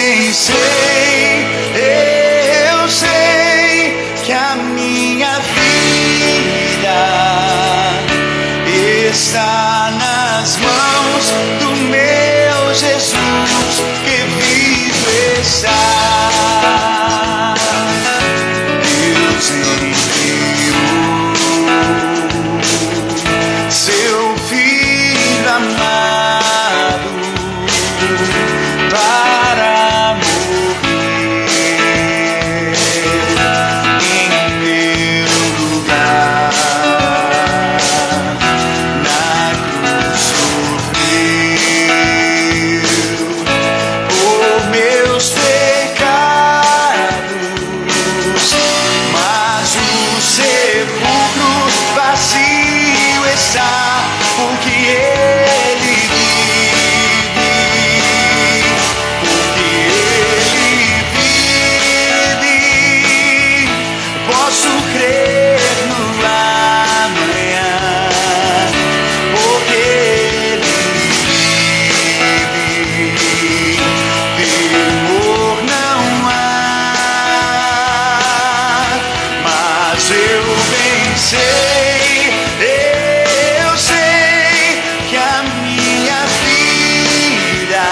bem sei, eu sei que a minha vida está nas mãos do meu Jesus, que vivo está. Deus enviou seu Filho amado para morrer em meu lugar. Na cruz sofreu por meus pecados, mas o sepulcro vazio está, porque ele vive, posso crer no amanhã, porque ele vive, temor não há, mas eu bem sei, eu sei que a minha vida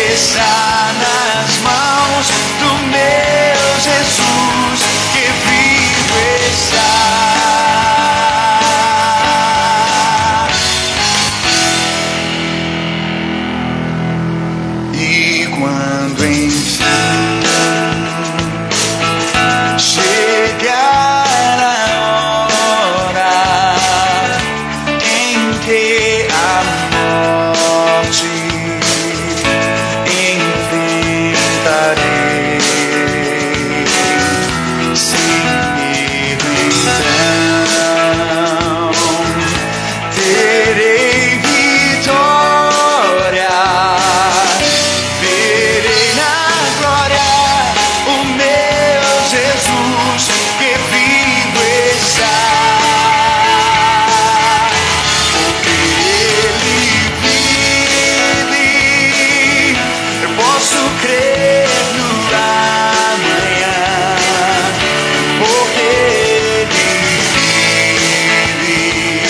está nas mãos do meu Jesus, que vivo está. E quando enfim chegar a hora em que a morte enfrentarei, sem medo então terei vitória, verei na glória o meu Jesus, que vivo está, porque ele vive, eu posso crer no amanhã, porque ele vive,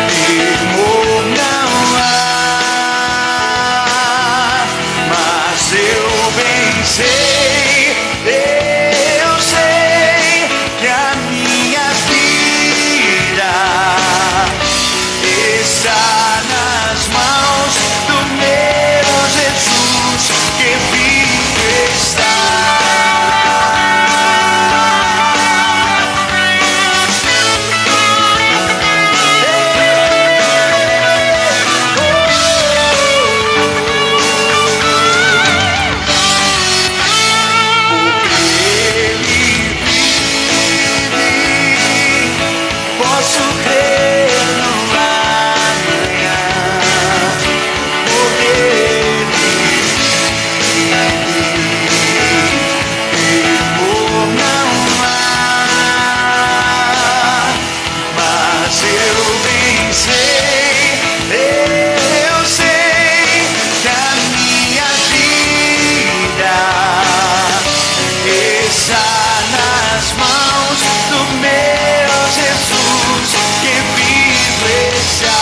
temor não há, mas eu bem sei, eu sei que a minha vida está nas mãos do meu Jesus, que vivo está. Porque ele vive, posso crer no amanhã, porque ele temor não há, mas eu bem sei, eu sei que a minha vida está nas mãos do meu Jesus, que vivo está.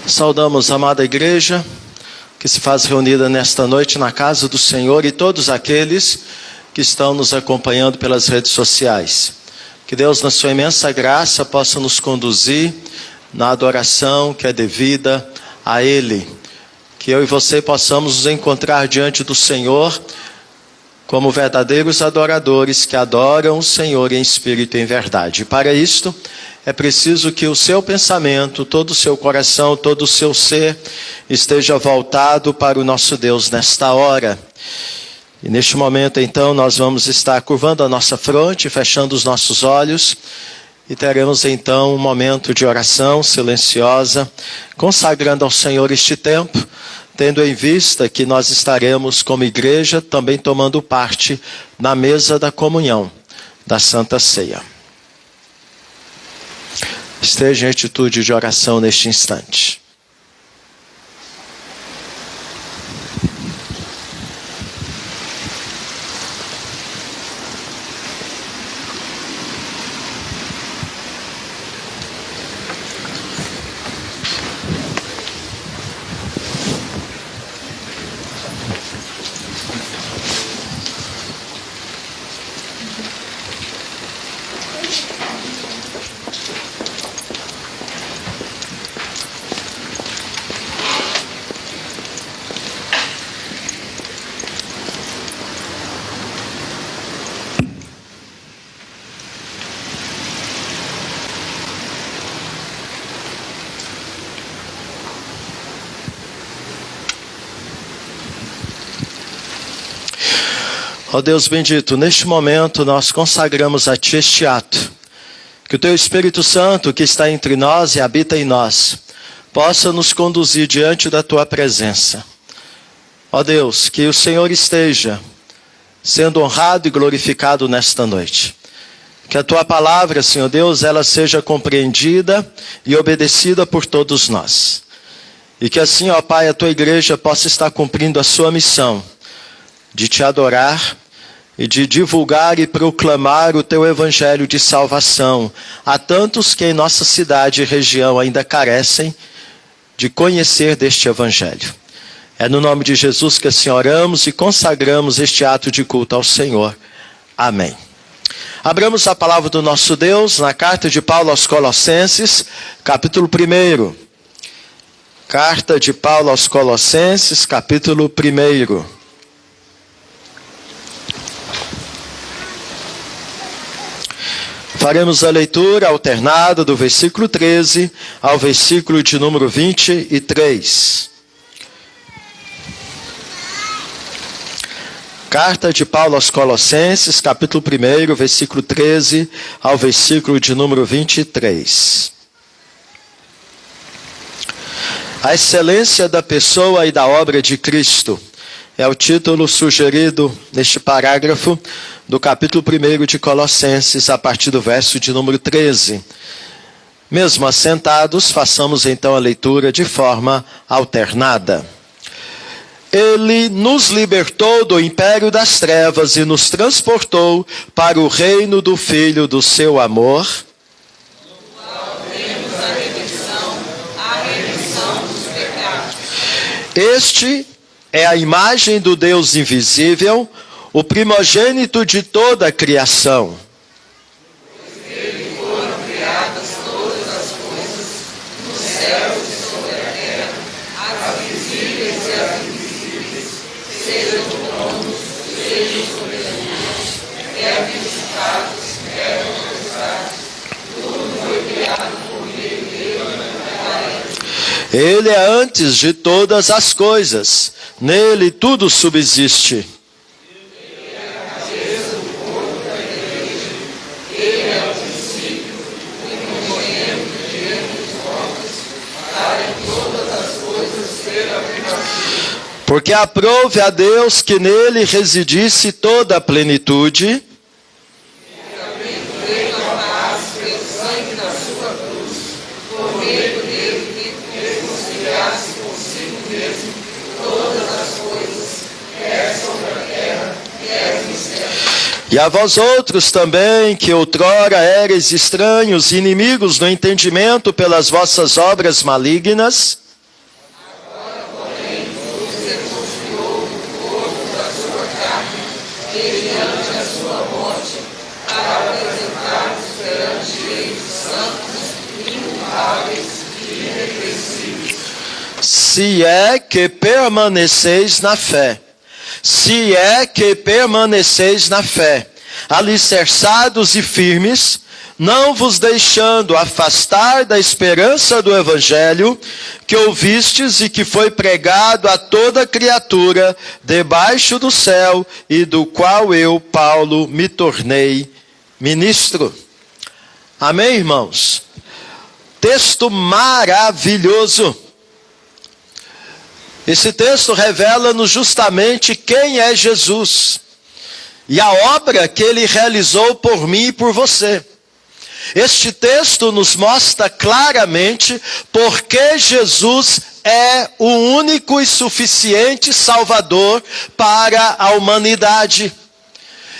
Saudamos a amada igreja que se faz reunida nesta noite na casa do Senhor e todos aqueles que estão nos acompanhando pelas redes sociais. Que Deus, na sua imensa graça, possa nos conduzir na adoração que é devida a Ele. Que eu e você possamos nos encontrar diante do Senhor como verdadeiros adoradores que adoram o Senhor em espírito e em verdade. Para isto, é preciso que o seu pensamento, todo o seu coração, todo o seu ser esteja voltado para o nosso Deus nesta hora. E neste momento, então, nós vamos estar curvando a nossa fronte, fechando os nossos olhos e teremos, então, um momento de oração silenciosa, consagrando ao Senhor este tempo, tendo em vista que nós estaremos como igreja também tomando parte na mesa da comunhão da Santa Ceia. Esteja em atitude de oração neste instante. Ó Deus bendito, neste momento nós consagramos a Ti este ato. Que o Teu Espírito Santo, que está entre nós e habita em nós, possa nos conduzir diante da Tua presença. Ó Deus, que o Senhor esteja sendo honrado e glorificado nesta noite. Que a Tua palavra, Senhor Deus, ela seja compreendida e obedecida por todos nós. E que assim, ó Pai, a Tua igreja possa estar cumprindo a sua missão de Te adorar e de divulgar e proclamar o Teu evangelho de salvação a tantos que em nossa cidade e região ainda carecem de conhecer deste evangelho. É no nome de Jesus que assim oramos e consagramos este ato de culto ao Senhor. Amém. Abramos a palavra do nosso Deus na carta de Paulo aos Colossenses, capítulo 1. Carta de Paulo aos Colossenses, capítulo 1. Faremos a leitura alternada do versículo 13 ao versículo de número 23. Carta de Paulo aos Colossenses, capítulo 1, versículo 13 ao versículo de número 23. A excelência da pessoa e da obra de Cristo é o título sugerido neste parágrafo do capítulo 1 de Colossenses, a partir do verso de número 13. Mesmo assentados, façamos então a leitura de forma alternada. Ele nos libertou do império das trevas e nos transportou para o reino do Filho do seu amor. No qual temos a remissão dos pecados. Este é a imagem do Deus invisível, o primogênito de toda a criação. Pois nele foram criadas todas as coisas, nos céus e sobre a terra, as visíveis e as invisíveis, sejam tronos, sejam soberanos, quer principados, quer potestades, tudo foi criado por meio dele e para ele. Ele é antes de todas as coisas, nele tudo subsiste. Porque aprove a Deus que nele residisse toda a plenitude. E a vós outros também, que outrora éreis estranhos, inimigos no entendimento pelas vossas obras malignas, agora, porém, vos reconciliou o corpo da sua carne, mediante a sua morte, para apresentar-vos perante ele santos, inculpáveis e irrepreensíveis. Se é que permaneceis na fé, se é que permaneceis na fé, alicerçados e firmes, não vos deixando afastar da esperança do evangelho que ouvistes e que foi pregado a toda criatura debaixo do céu, e do qual eu, Paulo, me tornei ministro. Amém, irmãos? Texto maravilhoso. Esse texto revela-nos justamente quem é Jesus e a obra que ele realizou por mim e por você. Este texto nos mostra claramente porque Jesus é o único e suficiente Salvador para a humanidade.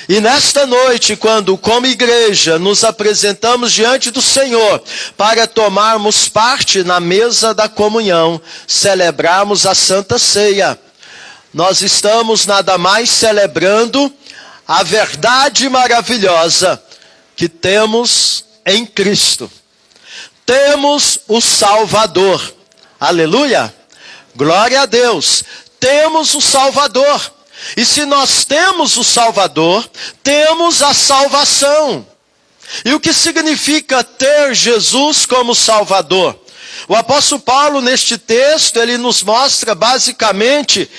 E nesta noite, quando como igreja nos apresentamos diante do Senhor para tomarmos parte na mesa da comunhão, celebrarmos a Santa Ceia, nós estamos nada mais celebrando a verdade maravilhosa que temos em Cristo. Temos o Salvador. Aleluia! Glória a Deus! Temos o Salvador. E se nós temos o Salvador, temos a salvação. E o que significa ter Jesus como Salvador? O apóstolo Paulo, neste texto, ele nos mostra basicamente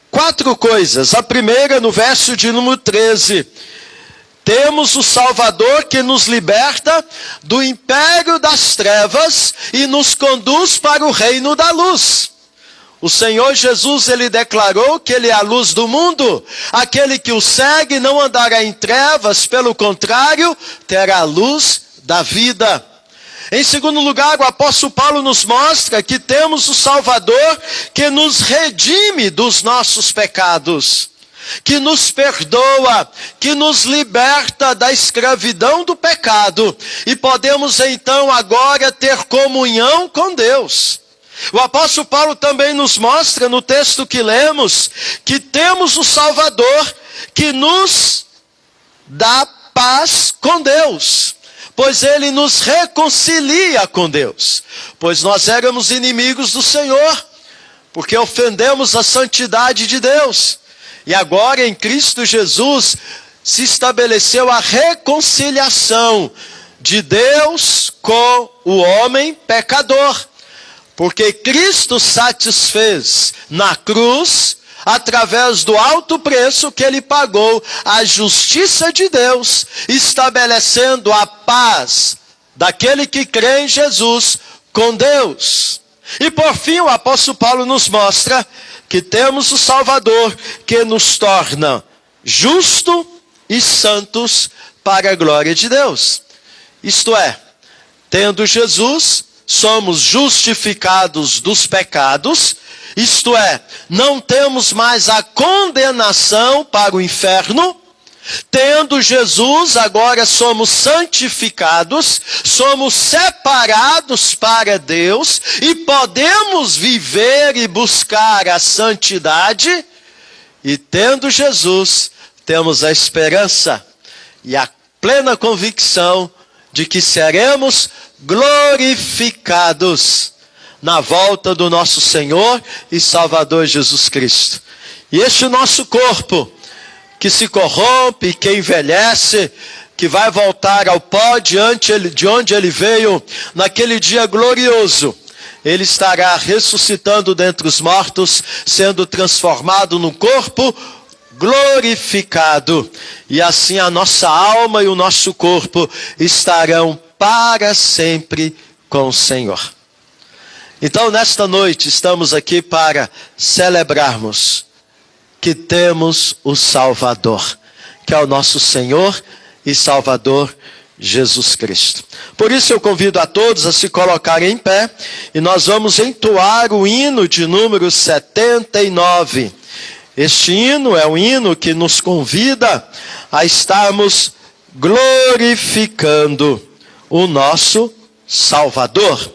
4 coisas. A primeira, no verso de número 13. Temos o Salvador que nos liberta do império das trevas e nos conduz para o reino da luz. O Senhor Jesus, ele declarou que ele é a luz do mundo. Aquele que o segue não andará em trevas, pelo contrário, terá a luz da vida. Em segundo lugar, o apóstolo Paulo nos mostra que temos o Salvador que nos redime dos nossos pecados, que nos perdoa, que nos liberta da escravidão do pecado, e podemos então agora ter comunhão com Deus. O apóstolo Paulo também nos mostra no texto que lemos, que temos o Salvador que nos dá paz com Deus, pois ele nos reconcilia com Deus, pois nós éramos inimigos do Senhor, porque ofendemos a santidade de Deus. E agora em Cristo Jesus se estabeleceu a reconciliação de Deus com o homem pecador. Porque Cristo satisfez na cruz, através do alto preço que ele pagou, a justiça de Deus, estabelecendo a paz daquele que crê em Jesus com Deus. E por fim, o apóstolo Paulo nos mostra que temos o Salvador que nos torna justos e santos para a glória de Deus. Isto é, tendo Jesus, somos justificados dos pecados, isto é, não temos mais a condenação para o inferno. Tendo Jesus, agora somos santificados, somos separados para Deus e podemos viver e buscar a santidade. E tendo Jesus, temos a esperança e a plena convicção de que seremos glorificados na volta do nosso Senhor e Salvador Jesus Cristo. E este nosso corpo, que se corrompe, que envelhece, que vai voltar ao pó de onde ele veio, naquele dia glorioso, ele estará ressuscitando dentre os mortos, sendo transformado num corpo glorificado. E assim a nossa alma e o nosso corpo estarão para sempre com o Senhor. Então, nesta noite, estamos aqui para celebrarmos que temos o Salvador, que é o nosso Senhor e Salvador Jesus Cristo. Por isso eu convido a todos a se colocarem em pé, e nós vamos entoar o hino de número 79. Este hino é um hino que nos convida a estarmos glorificando o nosso Salvador.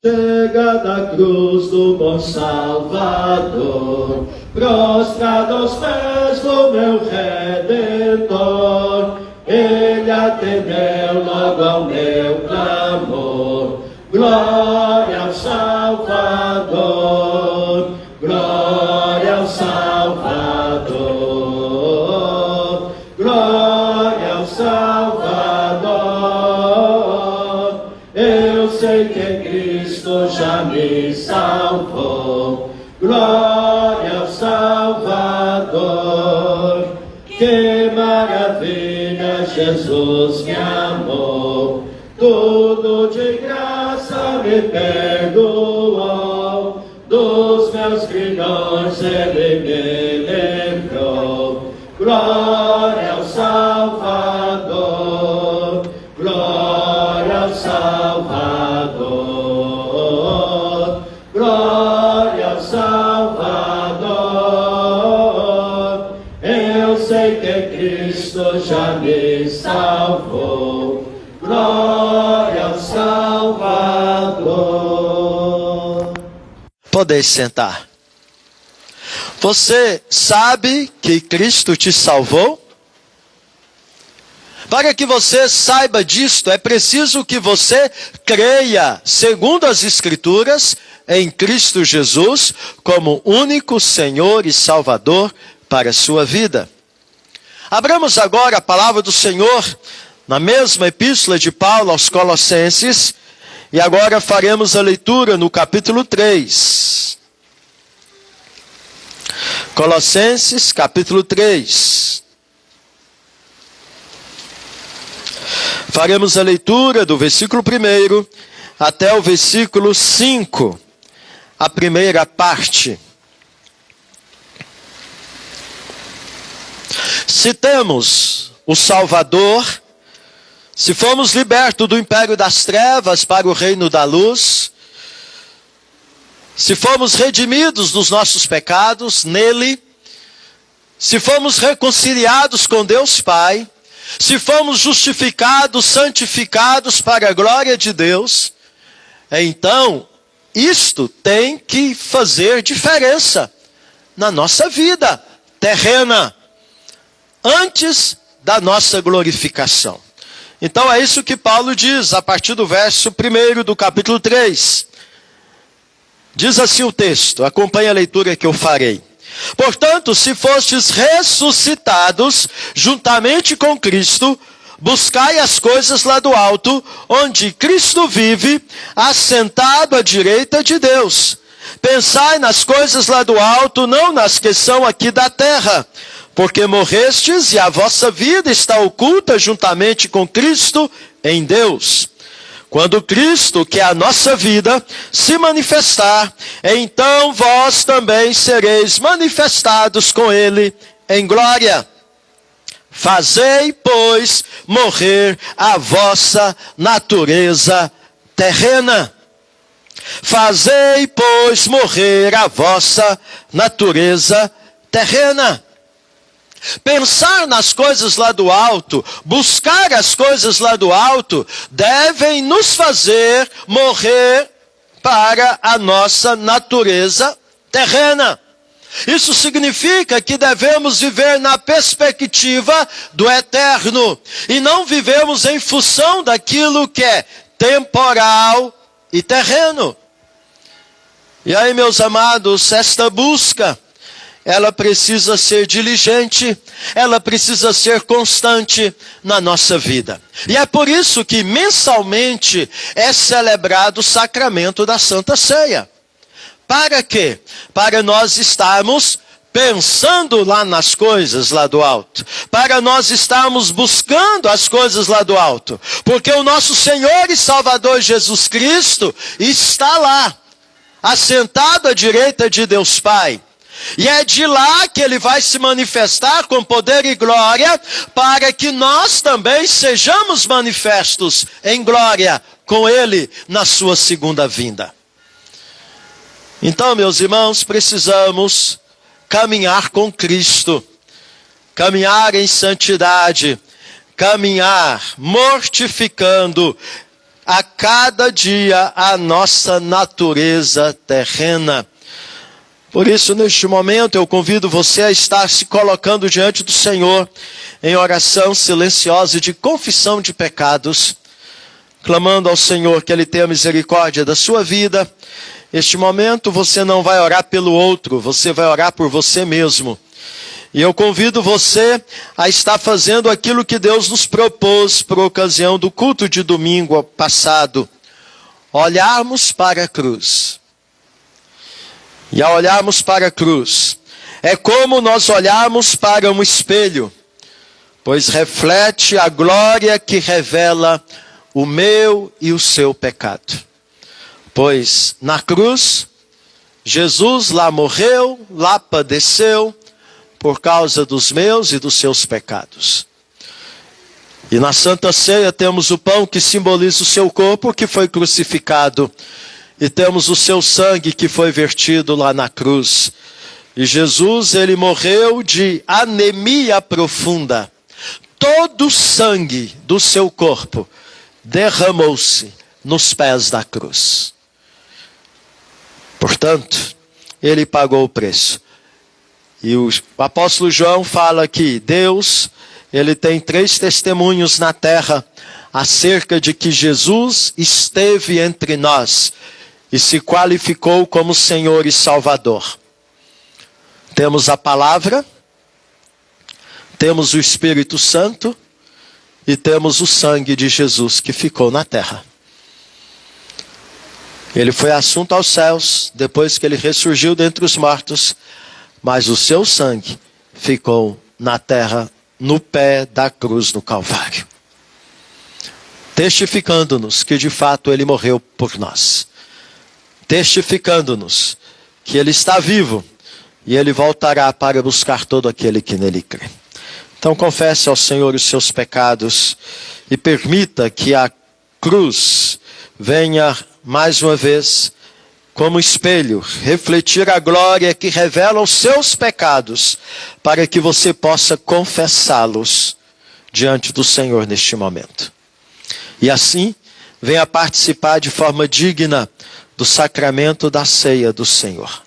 Chega da cruz do bom Salvador, prostrado aos pés do meu Redentor. Ele atendeu logo ao meu clamor. Glória ao Salvador, glória sei que Cristo já me salvou. Glória ao Salvador. Que maravilha, Jesus me amou. Tudo de graça me perdoou. Dos meus grilhões ele me livrou. Glória ao Salvador. Glória ao Salvador. Glória ao Salvador. Eu sei que Cristo já me salvou. Glória ao Salvador. Podeis sentar. Você sabe que Cristo te salvou? Para que você saiba disto, é preciso que você creia, segundo as Escrituras, em Cristo Jesus como único Senhor e Salvador para a sua vida. Abramos agora a palavra do Senhor na mesma epístola de Paulo aos Colossenses, e agora faremos a leitura no capítulo 3. Colossenses, capítulo 3. Faremos a leitura do versículo 1 até o versículo 5, a primeira parte. Se temos o Salvador, se fomos libertos do império das trevas para o reino da luz, se fomos redimidos dos nossos pecados nele, se fomos reconciliados com Deus Pai, se fomos justificados, santificados para a glória de Deus, então isto tem que fazer diferença na nossa vida terrena, antes da nossa glorificação. Então é isso que Paulo diz a partir do verso 1 do capítulo 3. Diz assim o texto, acompanhe a leitura que eu farei. Portanto, se fostes ressuscitados juntamente com Cristo, buscai as coisas lá do alto, onde Cristo vive, assentado à direita de Deus. Pensai nas coisas lá do alto, não nas que são aqui da terra, porque morrestes e a vossa vida está oculta juntamente com Cristo em Deus. Quando Cristo, que é a nossa vida, se manifestar, então vós também sereis manifestados com Ele em glória. Fazei, pois, morrer a vossa natureza terrena. Fazei, pois, morrer a vossa natureza terrena. Pensar nas coisas lá do alto, buscar as coisas lá do alto, devem nos fazer morrer para a nossa natureza terrena. Isso significa que devemos viver na perspectiva do eterno e não vivemos em função daquilo que é temporal e terreno. E aí, meus amados, esta busca, ela precisa ser diligente, ela precisa ser constante na nossa vida. E é por isso que mensalmente é celebrado o sacramento da Santa Ceia. Para quê? Para nós estarmos pensando lá nas coisas lá do alto. Para nós estarmos buscando as coisas lá do alto. Porque o nosso Senhor e Salvador Jesus Cristo está lá, assentado à direita de Deus Pai. E é de lá que Ele vai se manifestar com poder e glória, para que nós também sejamos manifestos em glória com Ele na sua segunda vinda. Então, meus irmãos, precisamos caminhar com Cristo, caminhar em santidade, caminhar mortificando a cada dia a nossa natureza terrena. Por isso, neste momento, eu convido você a estar se colocando diante do Senhor em oração silenciosa e de confissão de pecados, clamando ao Senhor que Ele tenha misericórdia da sua vida. Este momento você não vai orar pelo outro, você vai orar por você mesmo. E eu convido você a estar fazendo aquilo que Deus nos propôs por ocasião do culto de domingo passado. olharmos para a cruz. E ao olharmos para a cruz, é como nós olharmos para um espelho, pois reflete a glória que revela o meu e o seu pecado. Pois na cruz, Jesus lá morreu, lá padeceu, por causa dos meus e dos seus pecados. E na Santa Ceia temos o pão que simboliza o seu corpo que foi crucificado. E temos o seu sangue que foi vertido lá na cruz. E Jesus, ele morreu de anemia profunda. Todo o sangue do seu corpo derramou-se nos pés da cruz. Portanto, ele pagou o preço. E o apóstolo João fala que Deus, ele tem 3 testemunhos na terra acerca de que Jesus esteve entre nós e se qualificou como Senhor e Salvador. Temos a palavra, temos o Espírito Santo e temos o sangue de Jesus que ficou na terra. Ele foi assunto aos céus depois que ele ressurgiu dentre os mortos, mas o seu sangue ficou na terra, no pé da cruz no Calvário, testificando-nos que de fato ele morreu por nós, testificando-nos que ele está vivo e ele voltará para buscar todo aquele que nele crê. Então confesse ao Senhor os seus pecados e permita que a cruz venha mais uma vez como espelho, refletir a glória que revela os seus pecados, para que você possa confessá-los diante do Senhor neste momento. E assim, venha participar de forma digna do sacramento da ceia do Senhor.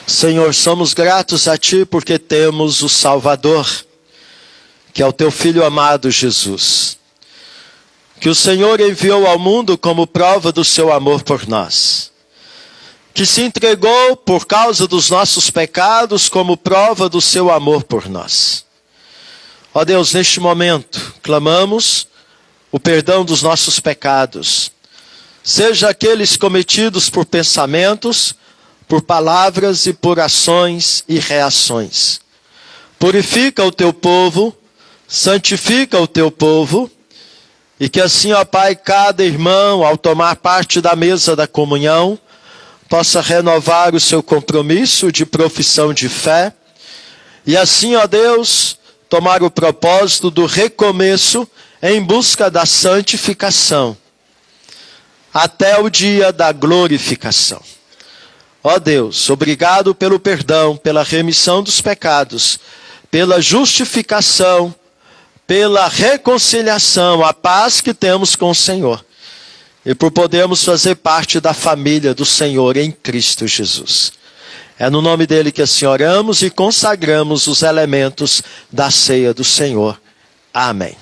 Senhor, somos gratos a Ti porque temos o Salvador, que é o Teu Filho amado Jesus, que o Senhor enviou ao mundo como prova do Seu amor por nós, que se entregou por causa dos nossos pecados como prova do Seu amor por nós. Ó Deus, neste momento, clamamos o perdão dos nossos pecados, seja aqueles cometidos por pensamentos, por palavras e por ações e reações. Purifica o teu povo, santifica o teu povo, e que assim, ó Pai, cada irmão, ao tomar parte da mesa da comunhão, possa renovar o seu compromisso de profissão de fé, e assim, ó Deus, tomar o propósito do recomeço em busca da santificação, até o dia da glorificação. Ó Deus, obrigado pelo perdão, pela remissão dos pecados, pela justificação, pela reconciliação, a paz que temos com o Senhor. E por podermos fazer parte da família do Senhor em Cristo Jesus. É no nome dele que assim oramos e consagramos os elementos da ceia do Senhor. Amém.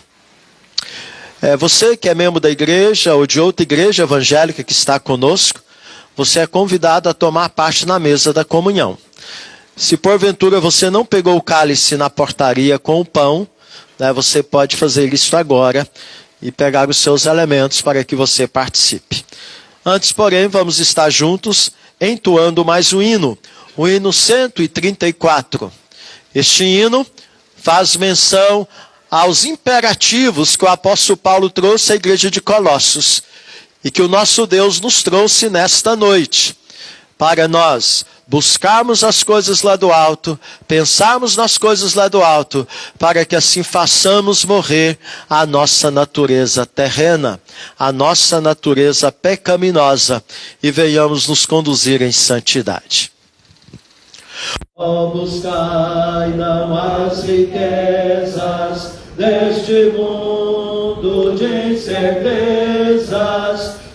Você que é membro da igreja ou de outra igreja evangélica que está conosco, você é convidado a tomar parte na mesa da comunhão. Se porventura você não pegou o cálice na portaria com o pão, você pode fazer isso agora e pegar os seus elementos para que você participe. Antes, porém, vamos estar juntos entoando mais um hino, o hino 134. Este hino faz menção aos imperativos que o apóstolo Paulo trouxe à igreja de Colossos, e que o nosso Deus nos trouxe nesta noite, para nós buscarmos as coisas lá do alto, pensarmos nas coisas lá do alto, para que assim façamos morrer a nossa natureza terrena, a nossa natureza pecaminosa, e venhamos nos conduzir em santidade. Ó, buscai não as riquezas deste mundo de incertezas,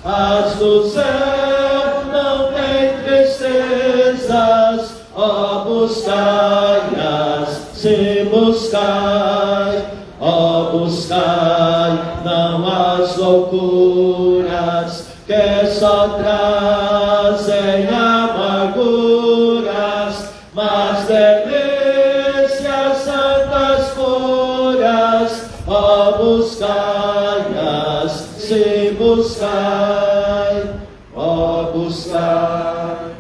as do céu não têm tristezas. Ó, buscai as trazem amarguras, mas delícias santas curas. Ó, buscai-as, sim, buscai, ó, buscai.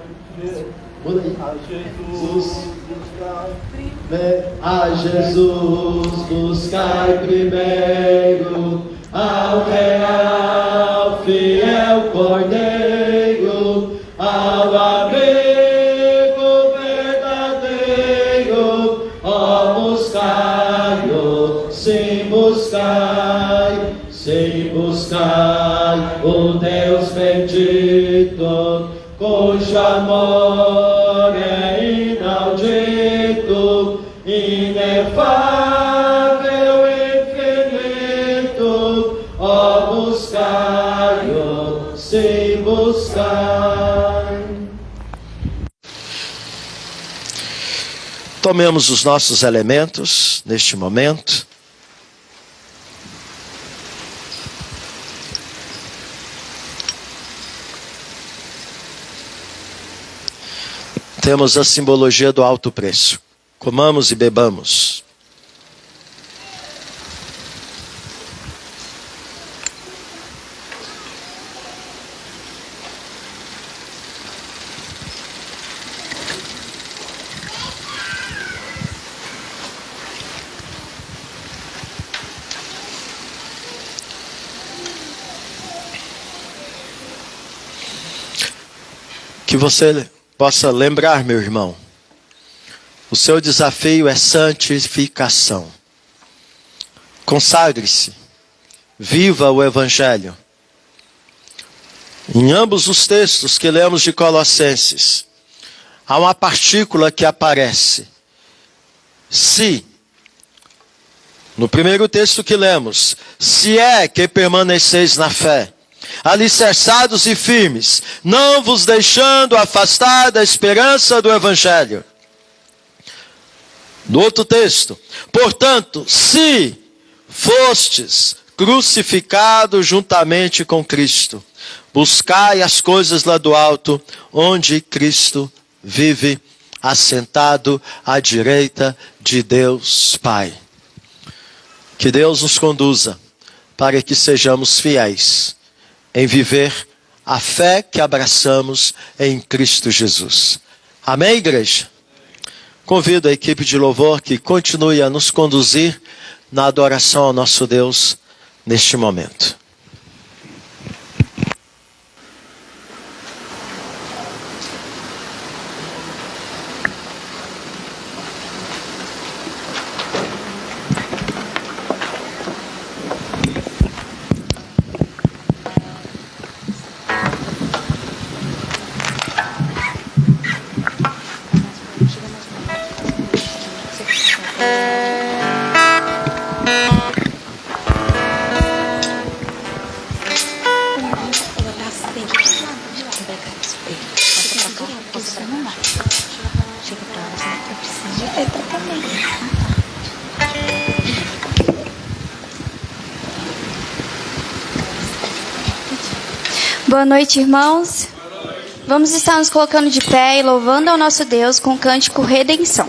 A Jesus buscai primeiro, ao real fiel Cordeiro, ao amigo verdadeiro. Ó, buscai-o, sim, buscai o Deus bendito, cujo amor é inaudito, inefável, infinito. Ó, buscai-o, sim, buscai. Tomemos os nossos elementos neste momento. Temos a simbologia do alto preço. Comamos e bebamos. Que você possa lembrar, meu irmão, o seu desafio é santificação. Consagre-se, viva o Evangelho. Em ambos os textos que lemos de Colossenses, há uma partícula que aparece. Se, no primeiro texto que lemos, se é que permaneceis na fé, alicerçados e firmes, não vos deixando afastar da esperança do Evangelho. No outro texto, portanto, se fostes crucificados juntamente com Cristo, buscai as coisas lá do alto, onde Cristo vive, assentado à direita de Deus Pai. Que Deus nos conduza para que sejamos fiéis em viver a fé que abraçamos em Cristo Jesus. Amém, igreja? Convido a equipe de louvor que continue a nos conduzir na adoração ao nosso Deus neste momento. Boa noite, irmãos. Vamos estar nos colocando de pé e louvando ao nosso Deus com o cântico Redenção.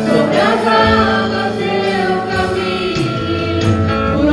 Sobre as águas eu caminho, por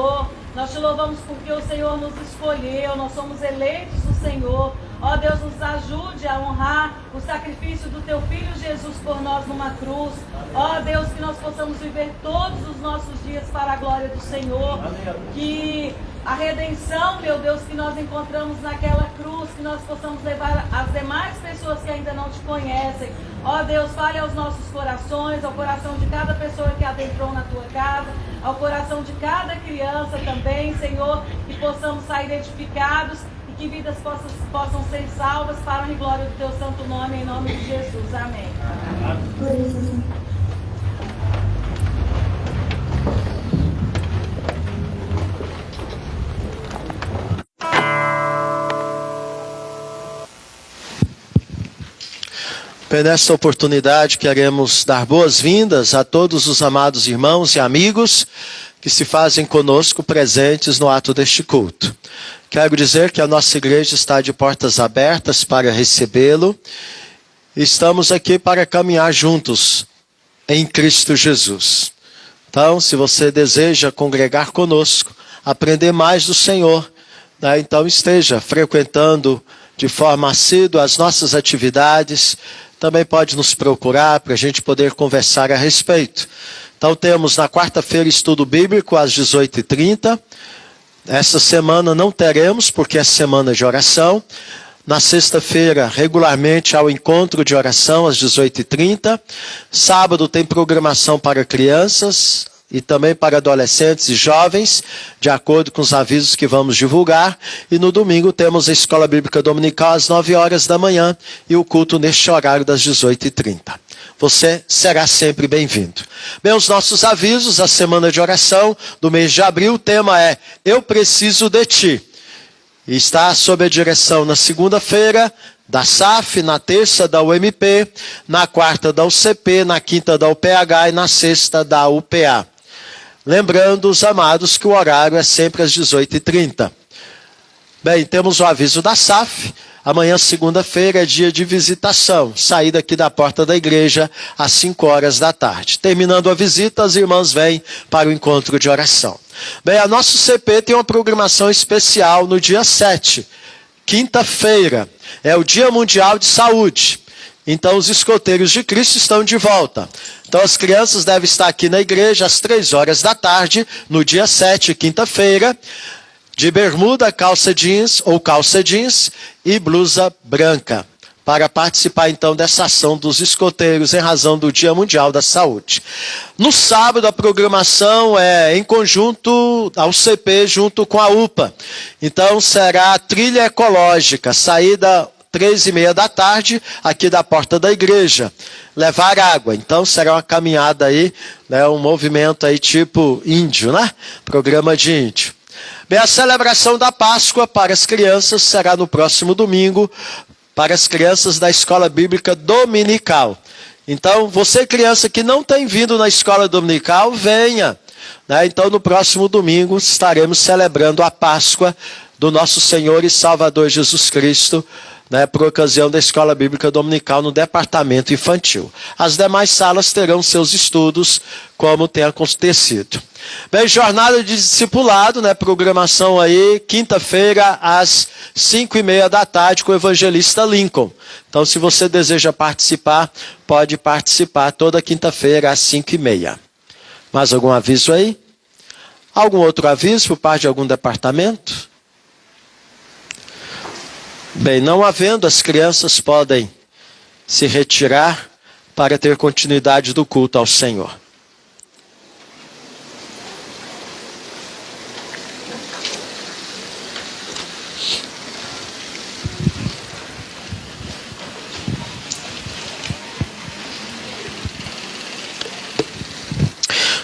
Senhor. Nós te louvamos porque o Senhor nos escolheu, nós somos eleitos do Senhor. Ó Deus, nos ajude a honrar o sacrifício do Teu Filho Jesus por nós numa cruz. Ó Deus, que nós possamos viver todos os nossos dias para a glória do Senhor. Que a redenção, meu Deus, que nós encontramos naquela cruz, que nós possamos levar as demais pessoas que ainda não Te conhecem. Ó Deus, fale aos nossos corações, ao coração de cada pessoa que adentrou na Tua casa, ao coração de cada criança também, Senhor, que possamos sair edificados e que vidas possam ser salvas para a honra e glória do Teu santo nome, em nome de Jesus. Amém. Nesta oportunidade, queremos dar boas-vindas a todos os amados irmãos e amigos que se fazem conosco presentes no ato deste culto. Quero dizer que a nossa igreja está de portas abertas para recebê-lo. Estamos aqui para caminhar juntos em Cristo Jesus. Então, se você deseja congregar conosco, aprender mais do Senhor, né, então esteja frequentando de forma assídua as nossas atividades. Também pode nos procurar para a gente poder conversar a respeito. Então temos na quarta-feira estudo bíblico às 18h30. Essa semana não teremos, porque é semana de oração. Na sexta-feira, regularmente, ao encontro de oração às 18h30. Sábado tem programação para crianças e também para adolescentes e jovens, de acordo com os avisos que vamos divulgar. E no domingo temos a Escola Bíblica Dominical às 9 horas da manhã e o culto neste horário das 18h30. Você será sempre bem-vindo. Bem, os nossos avisos, a semana de oração do mês de abril, o tema é Eu Preciso de Ti. E está sob a direção na segunda-feira da SAF, na terça da UMP, na quarta da UCP, na quinta da UPH e na sexta da UPA. Lembrando os amados que o horário é sempre às 18h30. Bem, temos o aviso da SAF. Amanhã, segunda-feira, é dia de visitação. Saída aqui da porta da igreja às 5 horas da tarde. Terminando a visita, as irmãs vêm para o encontro de oração. Bem, a nossa CP tem uma programação especial no dia 7, quinta-feira. É o Dia Mundial de Saúde. Então, os escoteiros de Cristo estão de volta. Então, as crianças devem estar aqui na igreja às 3 horas da tarde, no dia 7, quinta-feira, de bermuda, calça jeans ou calça jeans e blusa branca, para participar então dessa ação dos escoteiros em razão do Dia Mundial da Saúde. No sábado, a programação é em conjunto ao CP junto com a UPA. Então, será a trilha ecológica, saída 3h30 da tarde, aqui da porta da igreja, levar água. Então será uma caminhada aí, né, um movimento aí tipo índio, né? Programa de índio. Bem, a celebração da Páscoa para as crianças será no próximo domingo, para as crianças da Escola Bíblica Dominical. Então, você criança que não tem vindo na Escola Dominical, venha. Né? Então, no próximo domingo, estaremos celebrando a Páscoa do nosso Senhor e Salvador Jesus Cristo, né, por ocasião da Escola Bíblica Dominical no departamento infantil. As demais salas terão seus estudos, como tem acontecido. Bem, jornada de discipulado, né, programação aí, quinta-feira, às 5h30 da tarde, com o evangelista Lincoln. Então, se você deseja participar, pode participar toda quinta-feira, às 5h30. Mais algum aviso aí? Algum outro aviso por parte de algum departamento? Bem, não havendo, as crianças podem se retirar para ter continuidade do culto ao Senhor.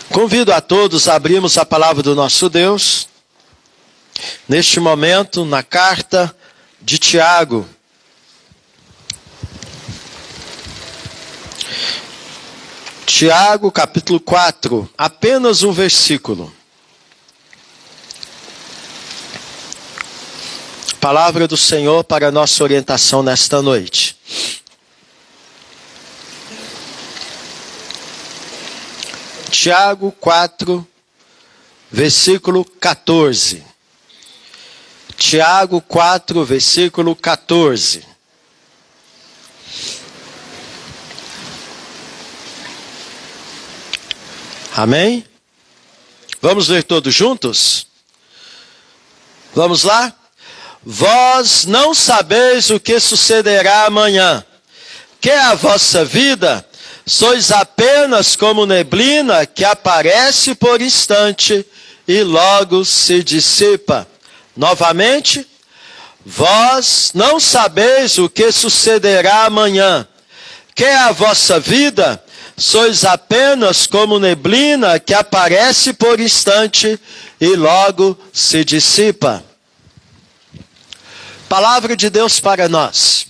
Convido a todos a abrirmos a palavra do nosso Deus, neste momento, na carta de Tiago. Tiago, capítulo 4, apenas um versículo. Palavra do Senhor para a nossa orientação nesta noite. Tiago 4, versículo 14. Tiago 4, versículo 14. Amém? Vamos ler todos juntos? Vamos lá? Vós não sabeis o que sucederá amanhã, que a vossa vida sois apenas como neblina que aparece por instante e logo se dissipa. Novamente, vós não sabeis o que sucederá amanhã, que a vossa vida sois apenas como neblina que aparece por instante e logo se dissipa. Palavra de Deus para nós.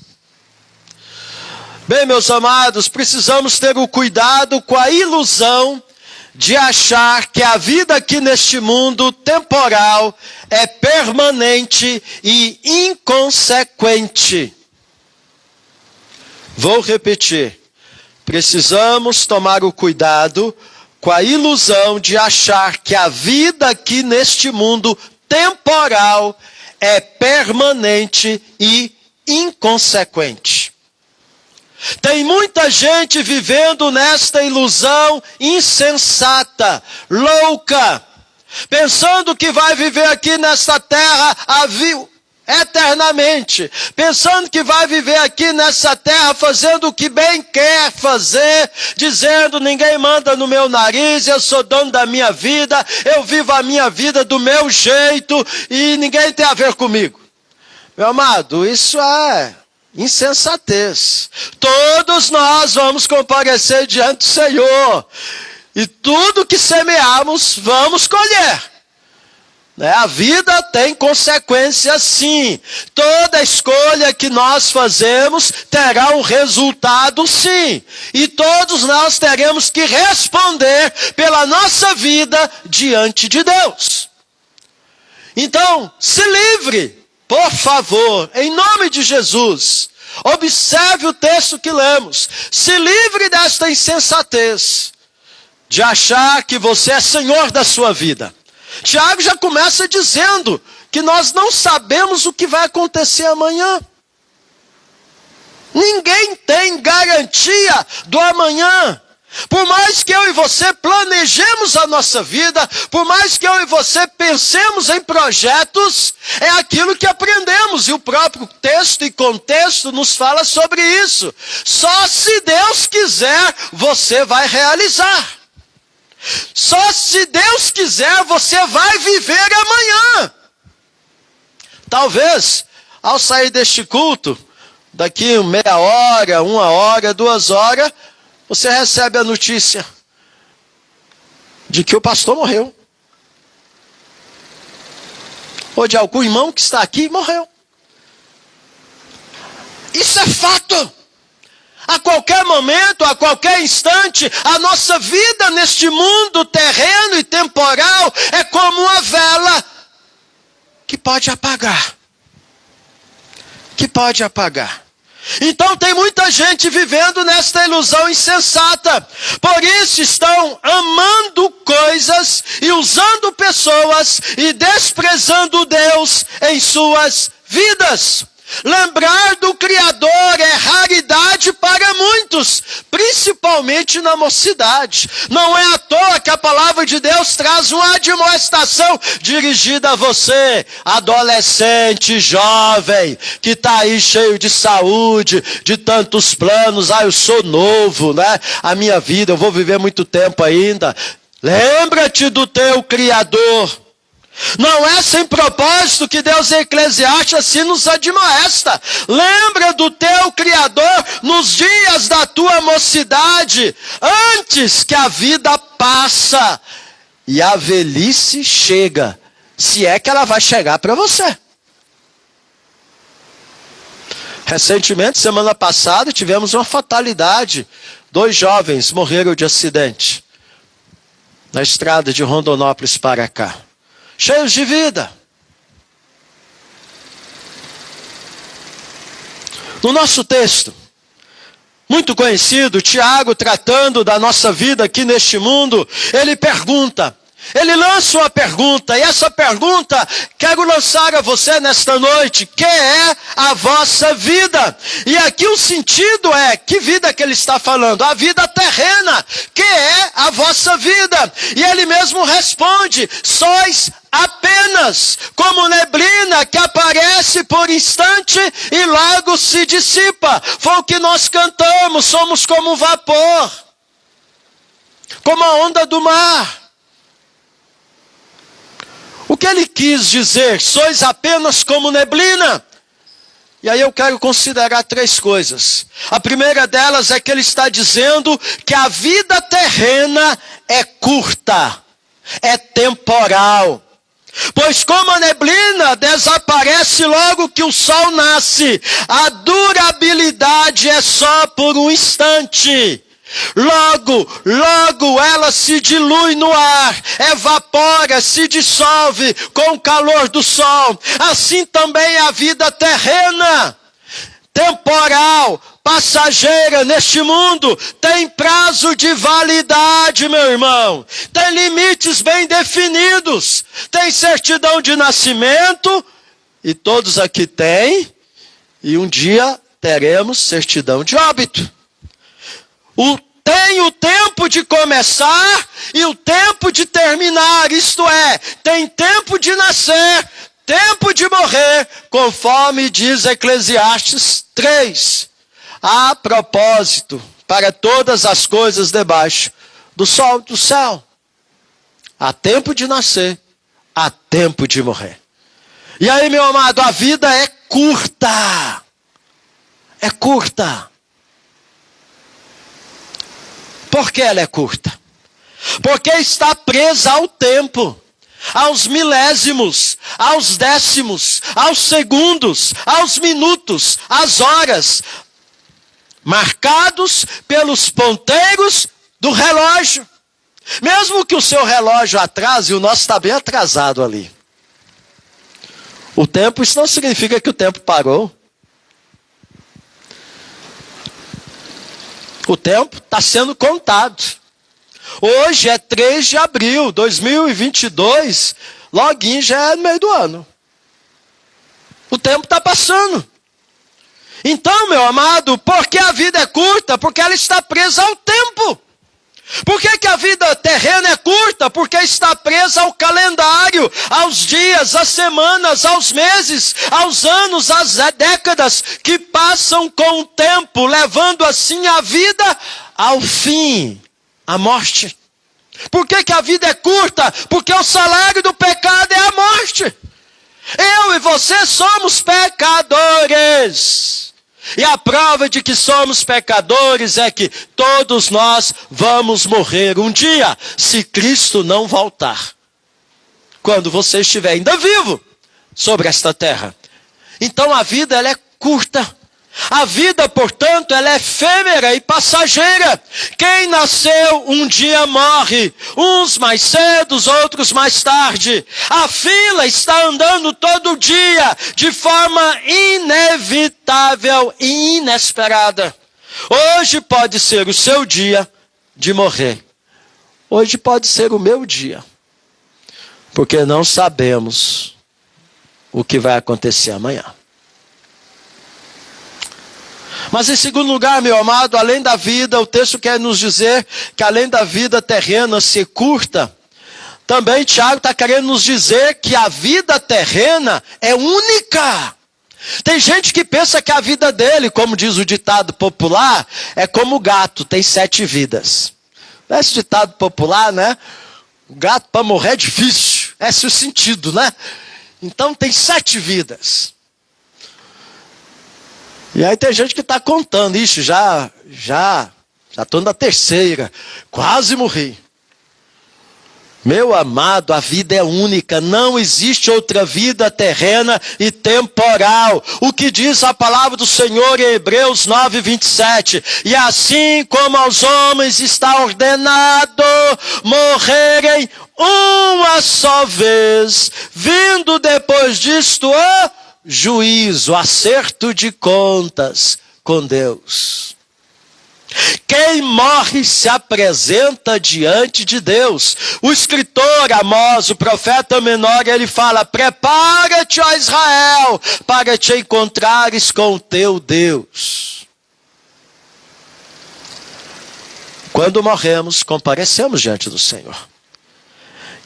Bem, meus amados, precisamos ter o cuidado com a ilusão de achar que a vida aqui neste mundo temporal é permanente e inconsequente. Vou repetir. Precisamos tomar o cuidado com a ilusão de achar que a vida aqui neste mundo temporal é permanente e inconsequente. Tem muita gente vivendo nesta ilusão insensata, louca, pensando que vai viver aqui nesta terra eternamente, pensando que vai viver aqui nessa terra fazendo o que bem quer fazer, dizendo: ninguém manda no meu nariz, eu sou dono da minha vida, eu vivo a minha vida do meu jeito e ninguém tem a ver comigo. Meu amado, isso é insensatez. Todos nós vamos comparecer diante do Senhor e tudo que semearmos vamos colher. A vida tem consequências, sim. Toda escolha que nós fazemos terá um resultado, sim. E todos nós teremos que responder pela nossa vida diante de Deus. Então, se livre, por favor, em nome de Jesus. Observe o texto que lemos. Se livre desta insensatez de achar que você é senhor da sua vida. Tiago já começa dizendo que nós não sabemos o que vai acontecer amanhã. Ninguém tem garantia do amanhã. Por mais que eu e você planejemos a nossa vida, por mais que eu e você pensemos em projetos, é aquilo que aprendemos. E o próprio texto e contexto nos fala sobre isso. Só se Deus quiser, você vai realizar. Só se Deus quiser, você vai viver amanhã. Talvez, ao sair deste culto, daqui meia hora, 1 hora, 2 horas, você recebe a notícia de que o pastor morreu. Ou de algum irmão que está aqui morreu. Isso é fato. A qualquer momento, a qualquer instante, a nossa vida neste mundo terreno e temporal é como uma vela que pode apagar. Que pode apagar. Então tem muita gente vivendo nesta ilusão insensata. Por isso estão amando coisas e usando pessoas e desprezando Deus em suas vidas. Lembrar do Criador é raridade para muitos, principalmente na mocidade. Não é à toa que a palavra de Deus traz uma admoestação dirigida a você, adolescente, jovem, que está aí cheio de saúde, de tantos planos. Eu sou novo, né? A minha vida, eu vou viver muito tempo ainda. Lembra-te do teu Criador. Não é sem propósito que Deus em Eclesiastes assim nos admoesta. Lembra do teu Criador nos dias da tua mocidade, antes que a vida passa e a velhice chega, se é que ela vai chegar para você. Recentemente, semana passada, tivemos uma fatalidade. 2 jovens morreram de acidente na estrada de Rondonópolis para cá. Cheios de vida. No nosso texto, muito conhecido, Tiago, tratando da nossa vida aqui neste mundo, ele pergunta: Ele lança uma pergunta, e essa pergunta quero lançar a você nesta noite: que é a vossa vida? E aqui o sentido é, que vida que ele está falando? A vida terrena. Que é a vossa vida? E ele mesmo responde: sois apenas como neblina que aparece por instante e logo se dissipa. Foi o que nós cantamos, somos como um vapor, como a onda do mar. O que ele quis dizer? Sois apenas como neblina. E aí eu quero considerar 3 coisas. A primeira delas é que ele está dizendo que a vida terrena é curta, é temporal. Pois como a neblina desaparece logo que o sol nasce, a durabilidade é só por um instante. Logo ela se dilui no ar, evapora, se dissolve com o calor do sol. Assim também a vida terrena, temporal, passageira neste mundo, tem prazo de validade, meu irmão. Tem limites bem definidos. Tem certidão de nascimento, e todos aqui têm, e um dia teremos certidão de óbito. Tem o tempo de começar e o tempo de terminar, isto é, tem tempo de nascer, tempo de morrer, conforme diz Eclesiastes 3. Há propósito para todas as coisas debaixo do sol do céu. Há tempo de nascer, há tempo de morrer. E aí, meu amado, a vida é curta. É curta. Por que ela é curta? Porque está presa ao tempo, aos milésimos, aos décimos, aos segundos, aos minutos, às horas, marcados pelos ponteiros do relógio. Mesmo que o seu relógio atrase, o nosso está bem atrasado ali. O tempo, isso não significa que o tempo parou. O tempo está sendo contado. Hoje é 3 de abril de 2022, loguinho já é no meio do ano. O tempo está passando. Então, meu amado, por que a vida é curta? Porque ela está presa ao tempo. Por que a vida terrena é curta? Porque está presa ao calendário, aos dias, às semanas, aos meses, aos anos, às décadas que passam com o tempo, levando assim a vida ao fim, à morte. Por que a vida é curta? Porque o salário do pecado é a morte. Eu e você somos pecadores. E a prova de que somos pecadores é que todos nós vamos morrer um dia, se Cristo não voltar. Quando você estiver ainda vivo sobre esta terra. Então a vida, ela é curta. A vida, portanto, ela é efêmera e passageira. Quem nasceu um dia morre, uns mais cedo, outros mais tarde. A fila está andando todo dia, de forma inevitável e inesperada. Hoje pode ser o seu dia de morrer. Hoje pode ser o meu dia. Porque não sabemos o que vai acontecer amanhã. Mas em segundo lugar, meu amado, além da vida, o texto quer nos dizer que além da vida terrena ser curta, também Tiago está querendo nos dizer que a vida terrena é única. Tem gente que pensa que a vida dele, como diz o ditado popular, é como o gato, tem 7 vidas. Esse ditado popular, né? O gato para morrer é difícil, esse é o sentido, né? Então tem 7 vidas. E aí tem gente que está contando, isso, já estou na 3ª, quase morri. Meu amado, a vida é única, não existe outra vida terrena e temporal. O que diz a palavra do Senhor em Hebreus 9:27. E assim como aos homens está ordenado morrerem uma só vez, vindo depois disto o juízo, acerto de contas com Deus. Quem morre se apresenta diante de Deus. O escritor Amós, o profeta menor, ele fala: prepara-te, ó Israel, para te encontrares com o teu Deus. Quando morremos, comparecemos diante do Senhor.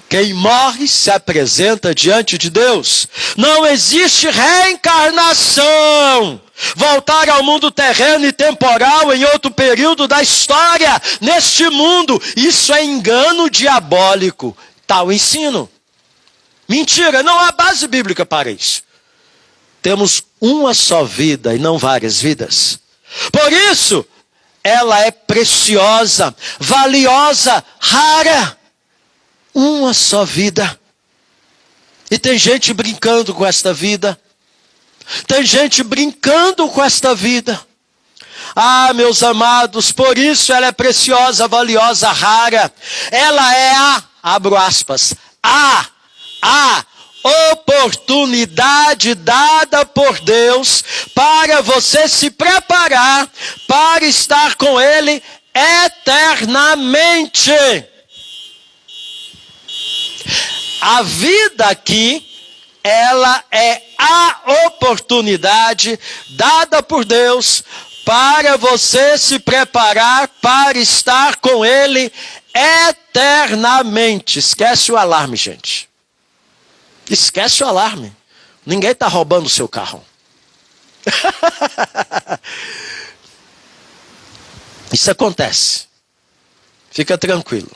Quem morre se apresenta diante de Deus. Não existe reencarnação. Voltar ao mundo terreno e temporal em outro período da história, neste mundo, isso é engano diabólico. Tal ensino. Mentira, não há base bíblica para isso. Temos uma só vida e não várias vidas. Por isso, ela é preciosa, valiosa, rara. Uma só vida. E tem gente brincando com esta vida. Tem gente brincando com esta vida. Ah, meus amados, por isso ela é preciosa, valiosa, rara. Ela é abro aspas, a oportunidade dada por Deus para você se preparar para estar com Ele eternamente. A vida aqui, ela é a oportunidade dada por Deus para você se preparar para estar com Ele eternamente. Esquece o alarme, gente. Esquece o alarme. Ninguém está roubando o seu carro. Isso acontece. Fica tranquilo.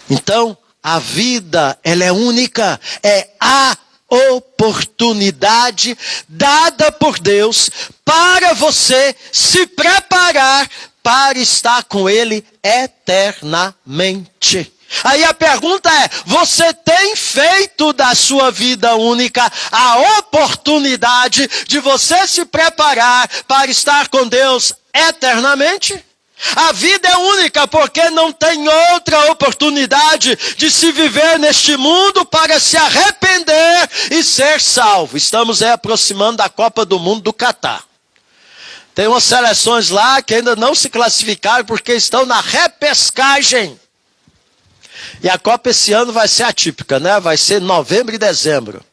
Então, a vida, ela é única, é a oportunidade dada por Deus para você se preparar para estar com Ele eternamente. Aí a pergunta é: você tem feito da sua vida única a oportunidade de você se preparar para estar com Deus eternamente? A vida é única porque não tem outra oportunidade de se viver neste mundo para se arrepender e ser salvo. Estamos aí aproximando da Copa do Mundo do Catar. Tem umas seleções lá que ainda não se classificaram porque estão na repescagem. E a Copa esse ano vai ser atípica, né? Vai ser novembro e dezembro.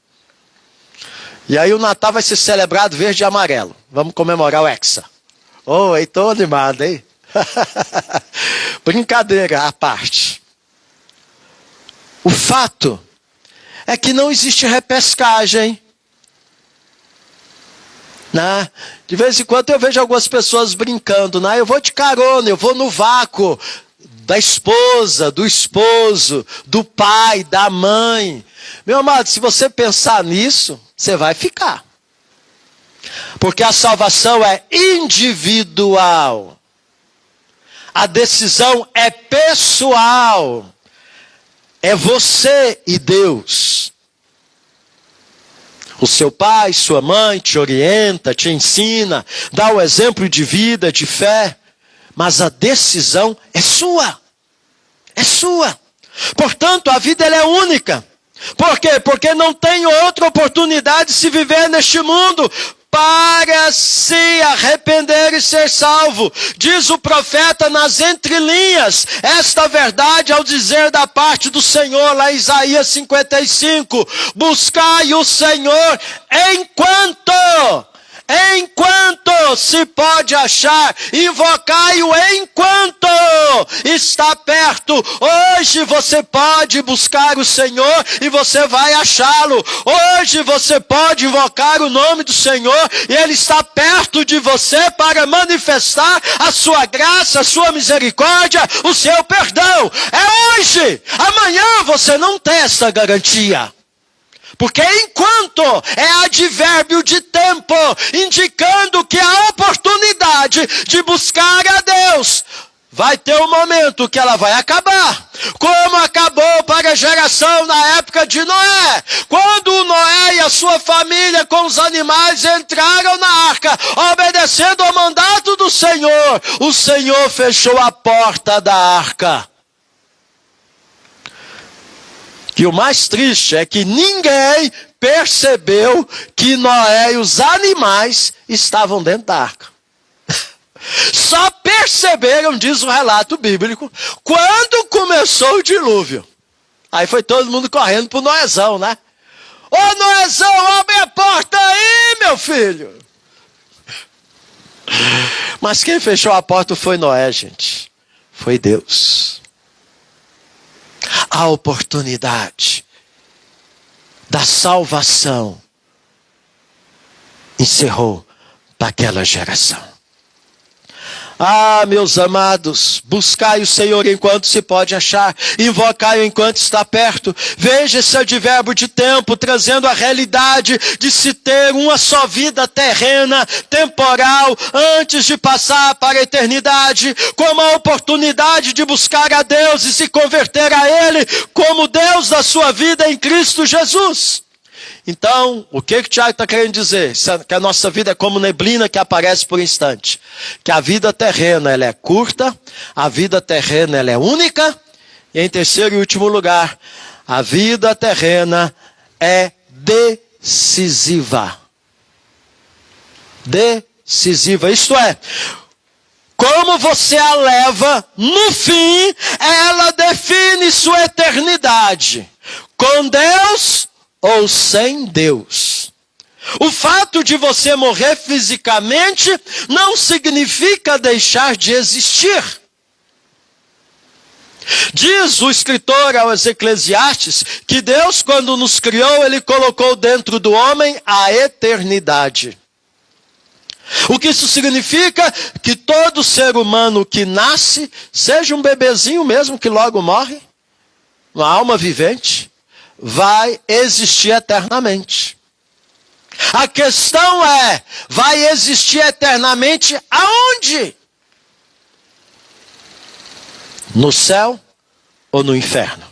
E aí o Natal vai ser celebrado verde e amarelo. Vamos comemorar o Hexa. Oh, estou animado, hein? Brincadeira à parte. O fato é que não existe repescagem. Né? De vez em quando eu vejo algumas pessoas brincando. Né? Eu vou de carona, eu vou no vácuo da esposa, do esposo, do pai, da mãe. Meu amado, se você pensar nisso, você vai ficar. Porque a salvação é individual. A decisão é pessoal. É você e Deus. O seu pai, sua mãe te orienta, te ensina, dá o exemplo de vida, de fé. Mas a decisão é sua. É sua. Portanto, a vida ela é única. Por quê? Porque não tem outra oportunidade de se viver neste mundo para se arrepender e ser salvo. Diz o profeta nas entrelinhas esta verdade ao dizer da parte do Senhor, lá em Isaías 55, buscai o Senhor enquanto se pode achar, invocai-o enquanto está perto. Hoje você pode buscar o Senhor e você vai achá-lo. Hoje você pode invocar o nome do Senhor e Ele está perto de você para manifestar a sua graça, a sua misericórdia, o seu perdão. É hoje. Amanhã você não tem essa garantia. Porque enquanto é advérbio de tempo, indicando que a oportunidade de buscar a Deus vai ter um momento que ela vai acabar. Como acabou para a geração na época de Noé. Quando Noé e a sua família com os animais entraram na arca, obedecendo ao mandato do Senhor, o Senhor fechou a porta da arca. E o mais triste é que ninguém percebeu que Noé e os animais estavam dentro da arca. Só perceberam, diz o relato bíblico, quando começou o dilúvio. Aí foi todo mundo correndo pro Noezão, né? Ô Noezão, abre a porta aí, meu filho. Mas quem fechou a porta foi Noé, gente. Foi Deus. A oportunidade da salvação encerrou para aquela geração. Ah, meus amados, buscai o Senhor enquanto se pode achar, invocai-o enquanto está perto. Veja esse advérbio de tempo, trazendo a realidade de se ter uma só vida terrena, temporal, antes de passar para a eternidade, como a oportunidade de buscar a Deus e se converter a Ele, como Deus da sua vida em Cristo Jesus. Então, o que Tiago está querendo dizer? Que a nossa vida é como neblina que aparece por instante. Que a vida terrena ela é curta, a vida terrena ela é única. E em terceiro e último lugar, a vida terrena é decisiva. Decisiva, isto é, como você a leva, no fim, ela define sua eternidade. Com Deus ou sem Deus. O fato de você morrer fisicamente não significa deixar de existir. Diz o escritor aos Eclesiastes que Deus, quando nos criou, Ele colocou dentro do homem a eternidade. O que isso significa? Que todo ser humano que nasce, seja um bebezinho mesmo que logo morre, uma alma vivente, vai existir eternamente. A questão é, vai existir eternamente aonde? No céu ou no inferno?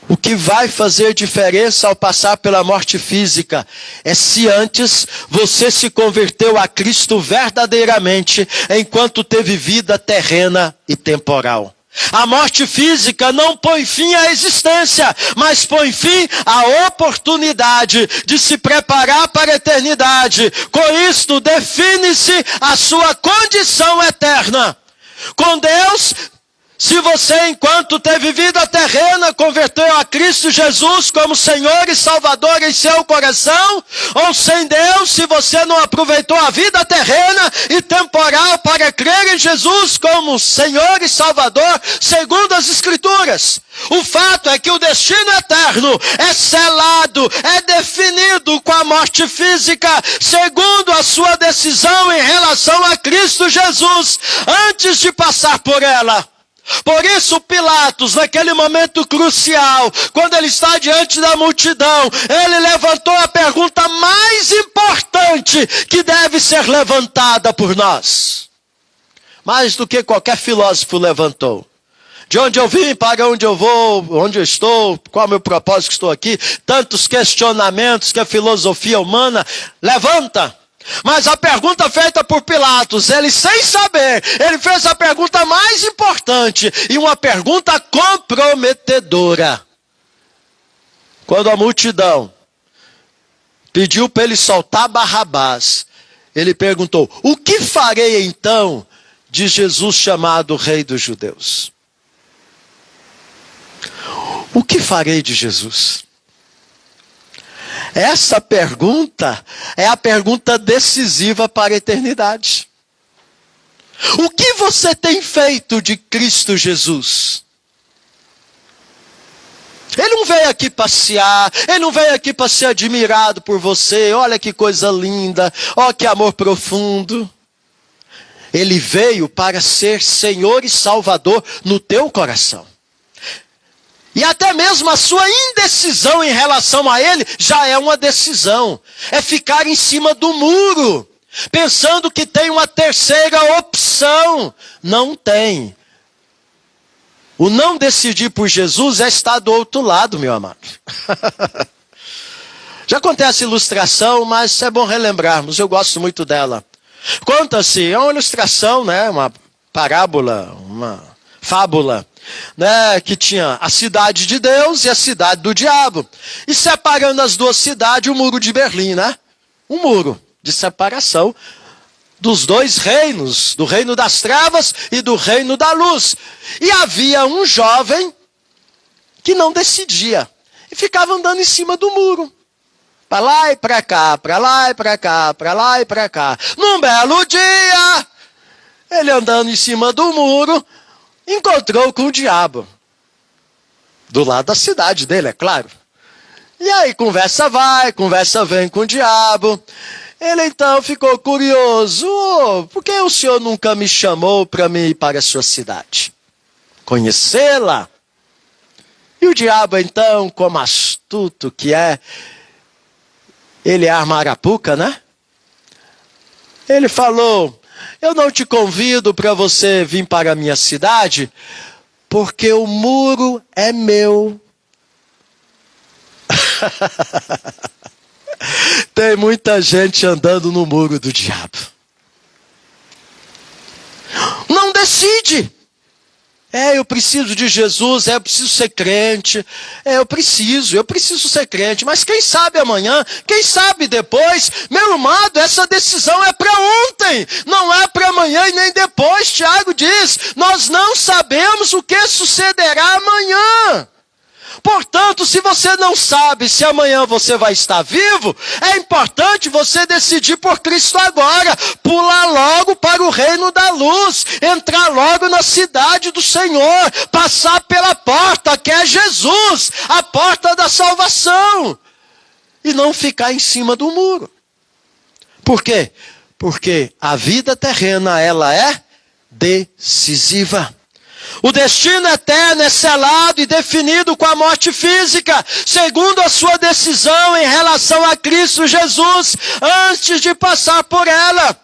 O que vai fazer diferença ao passar pela morte física é se antes você se converteu a Cristo verdadeiramente, enquanto teve vida terrena e temporal. A morte física não põe fim à existência, mas põe fim à oportunidade de se preparar para a eternidade. Com isto, define-se a sua condição eterna. Com Deus, se você, enquanto teve vida terrena, converteu a Cristo Jesus como Senhor e Salvador em seu coração, ou sem Deus, se você não aproveitou a vida terrena e temporal para crer em Jesus como Senhor e Salvador, segundo as Escrituras. O fato é que o destino eterno é selado, é definido com a morte física, segundo a sua decisão em relação a Cristo Jesus, antes de passar por ela. Por isso Pilatos, naquele momento crucial, quando ele está diante da multidão, ele levantou a pergunta mais importante que deve ser levantada por nós. Mais do que qualquer filósofo levantou. De onde eu vim, para onde eu vou, onde eu estou, qual é o meu propósito que estou aqui. Tantos questionamentos que a filosofia humana levanta. Mas a pergunta feita por Pilatos, ele sem saber, ele fez a pergunta mais importante e uma pergunta comprometedora. Quando a multidão pediu para ele soltar Barrabás, ele perguntou: o que farei então de Jesus chamado Rei dos Judeus? O que farei de Jesus? Essa pergunta é a pergunta decisiva para a eternidade. O que você tem feito de Cristo Jesus? Ele não veio aqui passear, ele não veio aqui para ser admirado por você. Olha que coisa linda, olha que amor profundo. Ele veio para ser Senhor e Salvador no teu coração. E até mesmo a sua indecisão em relação a Ele já é uma decisão. É ficar em cima do muro, pensando que tem uma terceira opção. Não tem. O não decidir por Jesus é estar do outro lado, meu amado. Já contei essa ilustração, mas é bom relembrarmos. Eu gosto muito dela. Conta-se, é uma ilustração, né? Uma parábola, uma fábula. Né, que tinha a cidade de Deus e a cidade do diabo. E separando as duas cidades, o muro de Berlim, né? Um muro de separação dos dois reinos, do reino das trevas e do reino da luz. E havia um jovem que não decidia e ficava andando em cima do muro, para lá e para cá, para lá e para cá, para lá e para cá. Num belo dia, ele andando em cima do muro, encontrou com o diabo, do lado da cidade dele, é claro. E aí conversa vai, conversa vem com o diabo. Ele então ficou curioso: por que o senhor nunca me chamou para mim ir para a sua cidade? Conhecê-la? E o diabo então, como astuto que é, ele é armarapuca, né? Ele falou: eu não te convido para você vir para a minha cidade, porque o muro é meu. Tem muita gente andando no muro do diabo. Não decide. Eu preciso de Jesus, eu preciso ser crente. Eu preciso ser crente. Mas quem sabe amanhã, quem sabe depois? Meu amado, essa decisão é para ontem, não é para amanhã e nem depois. Tiago diz: nós não sabemos o que sucederá amanhã. Portanto, se você não sabe se amanhã você vai estar vivo, é importante você decidir por Cristo agora, pular logo para o reino da luz, entrar logo na cidade do Senhor, passar pela porta que é Jesus, a porta da salvação, e não ficar em cima do muro. Por quê? Porque a vida terrena, ela é decisiva. O destino eterno é selado e definido com a morte física, segundo a sua decisão em relação a Cristo Jesus, antes de passar por ela.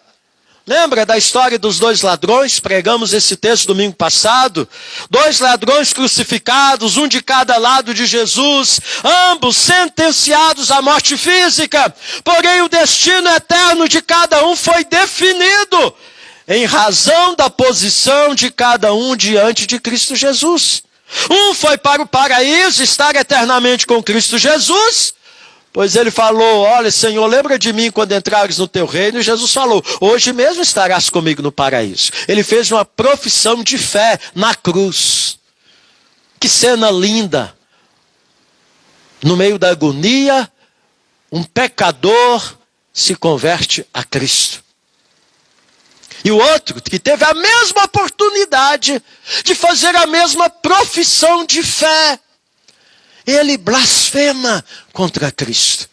Lembra da história dos dois ladrões? Pregamos esse texto domingo passado. 2 ladrões crucificados, um de cada lado de Jesus, ambos sentenciados à morte física. Porém, o destino eterno de cada um foi definido em razão da posição de cada um diante de Cristo Jesus. Um foi para o paraíso, estar eternamente com Cristo Jesus, pois ele falou: olha, Senhor, lembra de mim quando entrares no teu reino. E Jesus falou: hoje mesmo estarás comigo no paraíso. Ele fez uma profissão de fé na cruz. Que cena linda! No meio da agonia, um pecador se converte a Cristo. E o outro, que teve a mesma oportunidade de fazer a mesma profissão de fé, ele blasfema contra Cristo.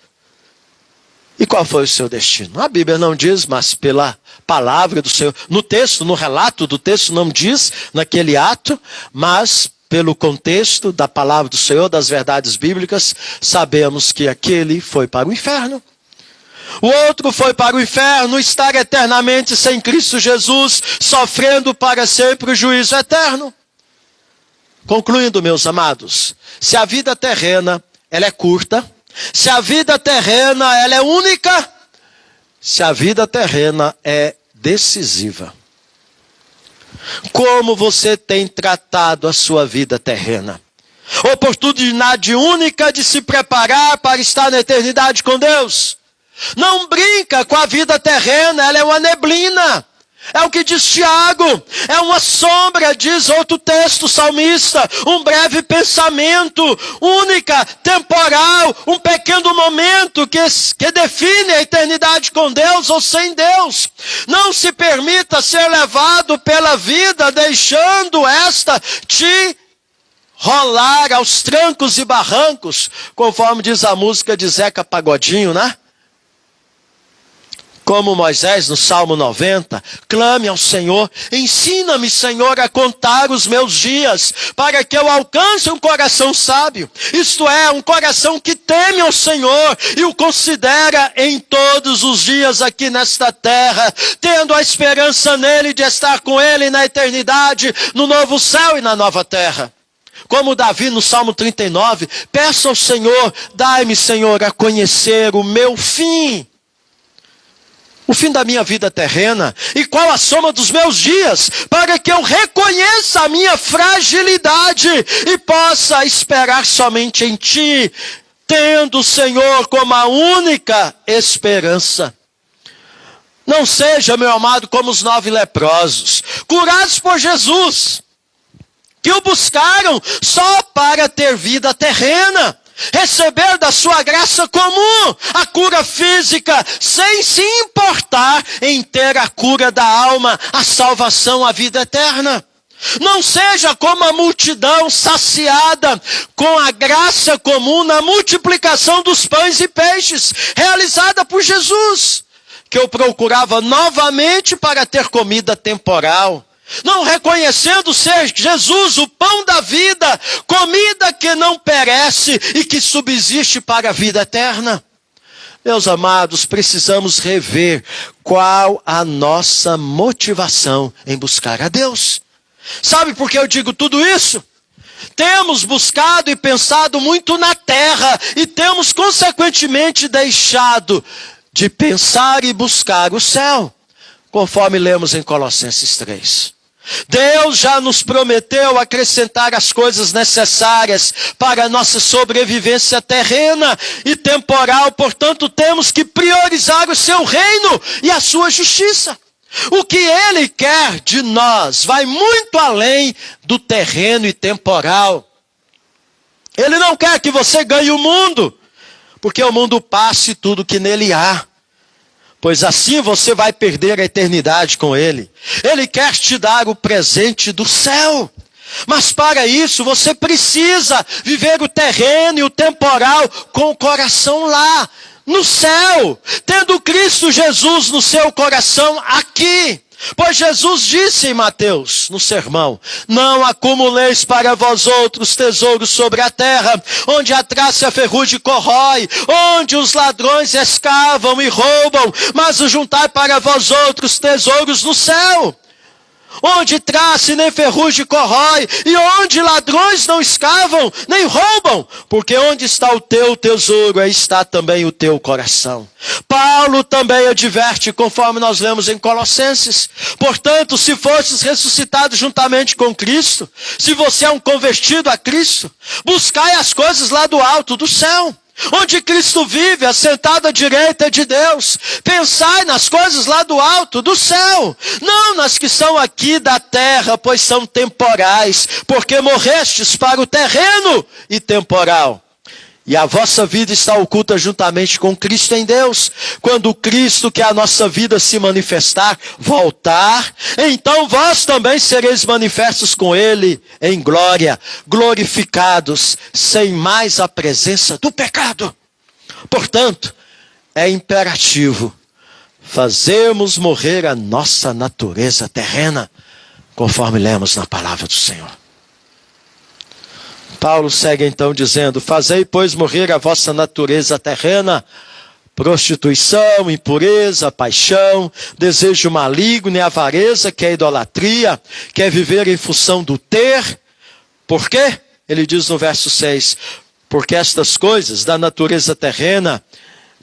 E qual foi o seu destino? A Bíblia não diz, mas pela palavra do Senhor, no texto, no relato do texto, não diz naquele ato, mas pelo contexto da palavra do Senhor, das verdades bíblicas, sabemos que aquele foi para o inferno. O outro foi para o inferno, estar eternamente sem Cristo Jesus, sofrendo para sempre o juízo eterno. Concluindo, meus amados, se a vida terrena ela é curta, se a vida terrena ela é única, se a vida terrena é decisiva. Como você tem tratado a sua vida terrena? Oportunidade única de se preparar para estar na eternidade com Deus. Não brinca com a vida terrena, ela é uma neblina. É o que diz Tiago, é uma sombra, diz outro texto salmista, um breve pensamento, única, temporal, um pequeno momento que define a eternidade com Deus ou sem Deus. Não se permita ser levado pela vida, deixando esta te rolar aos trancos e barrancos, conforme diz a música de Zeca Pagodinho, né? Como Moisés no Salmo 90, clame ao Senhor, ensina-me, Senhor, a contar os meus dias, para que eu alcance um coração sábio, isto é, um coração que teme ao Senhor e o considera em todos os dias aqui nesta terra, tendo a esperança nele de estar com ele na eternidade, no novo céu e na nova terra. Como Davi no Salmo 39, peço ao Senhor, dai-me, Senhor, a conhecer o meu fim, o fim da minha vida terrena, e qual a soma dos meus dias, para que eu reconheça a minha fragilidade e possa esperar somente em Ti, tendo o Senhor como a única esperança. Não seja, meu amado, como os 9 leprosos, curados por Jesus, que o buscaram só para ter vida terrena, receber da sua graça comum a cura física, sem se importar em ter a cura da alma, a salvação, a vida eterna. Não seja como a multidão saciada com a graça comum na multiplicação dos pães e peixes, realizada por Jesus, que eu procurava novamente para ter comida temporal, não reconhecendo ser Jesus o pão da vida, comida que não perece e que subsiste para a vida eterna. Meus amados, precisamos rever qual a nossa motivação em buscar a Deus. Sabe por que eu digo tudo isso? Temos buscado e pensado muito na terra e temos consequentemente deixado de pensar e buscar o céu, conforme lemos em Colossenses 3. Deus já nos prometeu acrescentar as coisas necessárias para a nossa sobrevivência terrena e temporal, portanto temos que priorizar o seu reino e a sua justiça. O que Ele quer de nós vai muito além do terreno e temporal. Ele não quer que você ganhe o mundo, porque o mundo passe tudo que nele há, pois assim você vai perder a eternidade com Ele. Ele quer te dar o presente do céu, mas para isso você precisa viver o terreno e o temporal com o coração lá, no céu, tendo Cristo Jesus no seu coração aqui. Pois Jesus disse em Mateus, no sermão: não acumuleis para vós outros tesouros sobre a terra, onde a traça e a ferrugem corrói, onde os ladrões escavam e roubam, mas o juntai para vós outros tesouros no céu, onde traça e nem ferrugem corrói, e onde ladrões não escavam, nem roubam, porque onde está o teu tesouro, aí está também o teu coração. Paulo também adverte, conforme nós lemos em Colossenses: portanto, se fostes ressuscitados juntamente com Cristo, se você é um convertido a Cristo, buscai as coisas lá do alto, do céu, onde Cristo vive, assentado à direita de Deus. Pensai nas coisas lá do alto, do céu, não nas que são aqui da terra, pois são temporais, porque morrestes para o terreno e temporal. E a vossa vida está oculta juntamente com Cristo em Deus. Quando Cristo, que é a nossa vida, se manifestar, voltar, então vós também sereis manifestos com Ele em glória, glorificados, sem mais a presença do pecado. Portanto, é imperativo fazermos morrer a nossa natureza terrena, conforme lemos na palavra do Senhor. Paulo segue então dizendo: fazei, pois, morrer a vossa natureza terrena, prostituição, impureza, paixão, desejo maligno e avareza, que é idolatria, que é viver em função do ter. Por quê? Ele diz no verso 6, porque estas coisas da natureza terrena,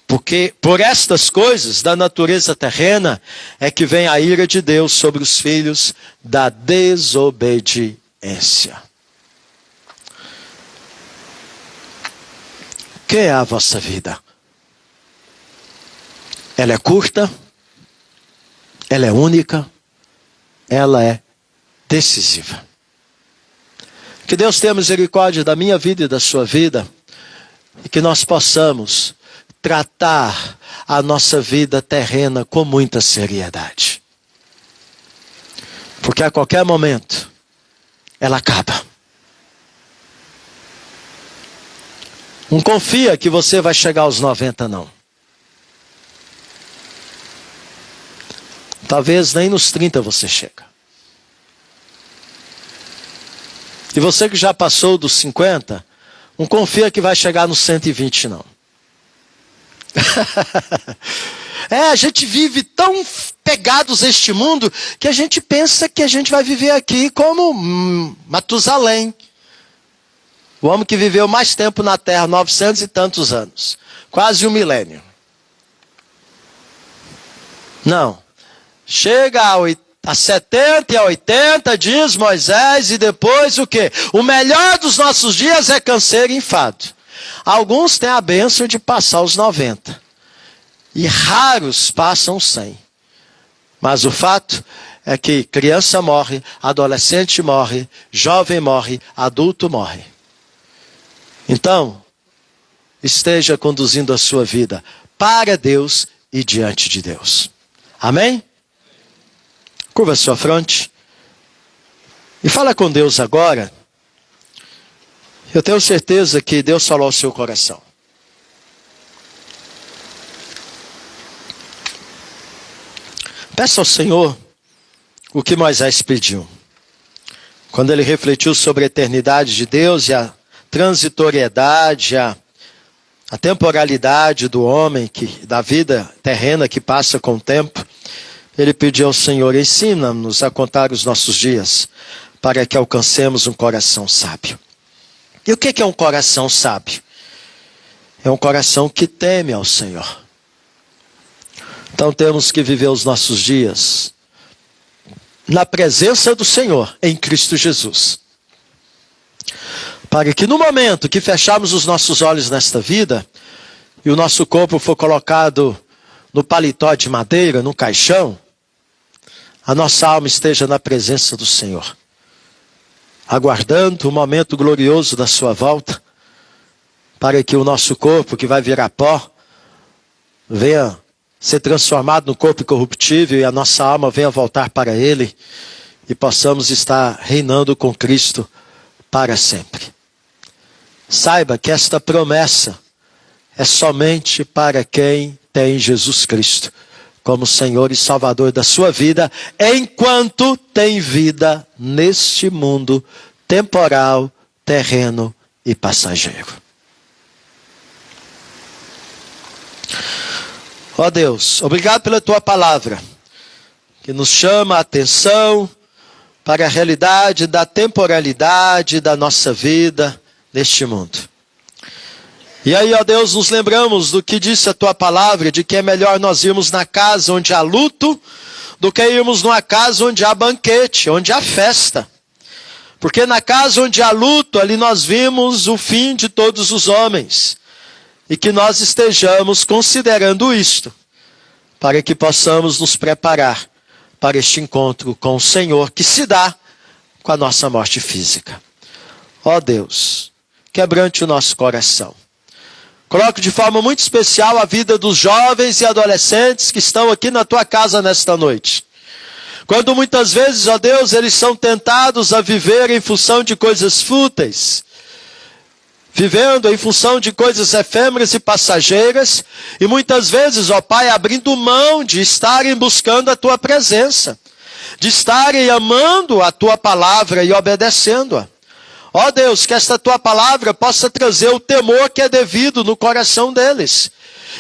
porque por estas coisas da natureza terrena é que vem a ira de Deus sobre os filhos da desobediência. O que é a vossa vida? Ela é curta, ela é única, ela é decisiva. Que Deus tenha misericórdia da minha vida e da sua vida, e que nós possamos tratar a nossa vida terrena com muita seriedade. Porque a qualquer momento ela acaba. Não confia que você vai chegar aos 90, não. Talvez nem nos 30 você chega. E você que já passou dos 50, não confia que vai chegar nos 120, não. A gente vive tão pegados a este mundo que a gente pensa que a gente vai viver aqui como Matusalém. O homem que viveu mais tempo na terra, 900 e tantos anos. Quase um milênio. Não. Chega a 70 e a 80, diz Moisés, e depois o quê? O melhor dos nossos dias é câncer e enfado. Alguns têm a bênção de passar os 90. E raros passam 100. Mas o fato é que criança morre, adolescente morre, jovem morre, adulto morre. Então, esteja conduzindo a sua vida para Deus e diante de Deus. Amém? Curva a sua fronte e fala com Deus agora. Eu tenho certeza que Deus falou ao seu coração. Peça ao Senhor o que Moisés pediu. Quando ele refletiu sobre a eternidade de Deus e a transitoriedade, a temporalidade do homem, da vida terrena que passa com o tempo, ele pediu ao Senhor: ensina-nos a contar os nossos dias, para que alcancemos um coração sábio. E o que é um coração sábio? É um coração que teme ao Senhor. Então temos que viver os nossos dias na presença do Senhor, em Cristo Jesus. Para que no momento que fecharmos os nossos olhos nesta vida, e o nosso corpo for colocado no paletó de madeira, no caixão, a nossa alma esteja na presença do Senhor, aguardando o momento glorioso da sua volta, para que o nosso corpo, que vai virar pó, venha ser transformado no corpo incorruptível e a nossa alma venha voltar para Ele e possamos estar reinando com Cristo para sempre. Saiba que esta promessa é somente para quem tem Jesus Cristo como Senhor e Salvador da sua vida, enquanto tem vida neste mundo temporal, terreno e passageiro. Ó Deus, obrigado pela tua palavra, que nos chama a atenção para a realidade da temporalidade da nossa vida neste mundo. E aí, ó Deus, nos lembramos do que disse a tua palavra, de que é melhor nós irmos na casa onde há luto, do que irmos numa casa onde há banquete, onde há festa. Porque na casa onde há luto, ali nós vimos o fim de todos os homens. E que nós estejamos considerando isto, para que possamos nos preparar para este encontro com o Senhor, que se dá com a nossa morte física. Ó Deus, quebrante o nosso coração. Coloque de forma muito especial a vida dos jovens e adolescentes que estão aqui na tua casa nesta noite. Quando muitas vezes, ó Deus, eles são tentados a viver em função de coisas fúteis, vivendo em função de coisas efêmeras e passageiras, e muitas vezes, ó Pai, abrindo mão de estarem buscando a tua presença, de estarem amando a tua palavra e obedecendo-a. Ó Deus, que esta tua palavra possa trazer o temor que é devido no coração deles.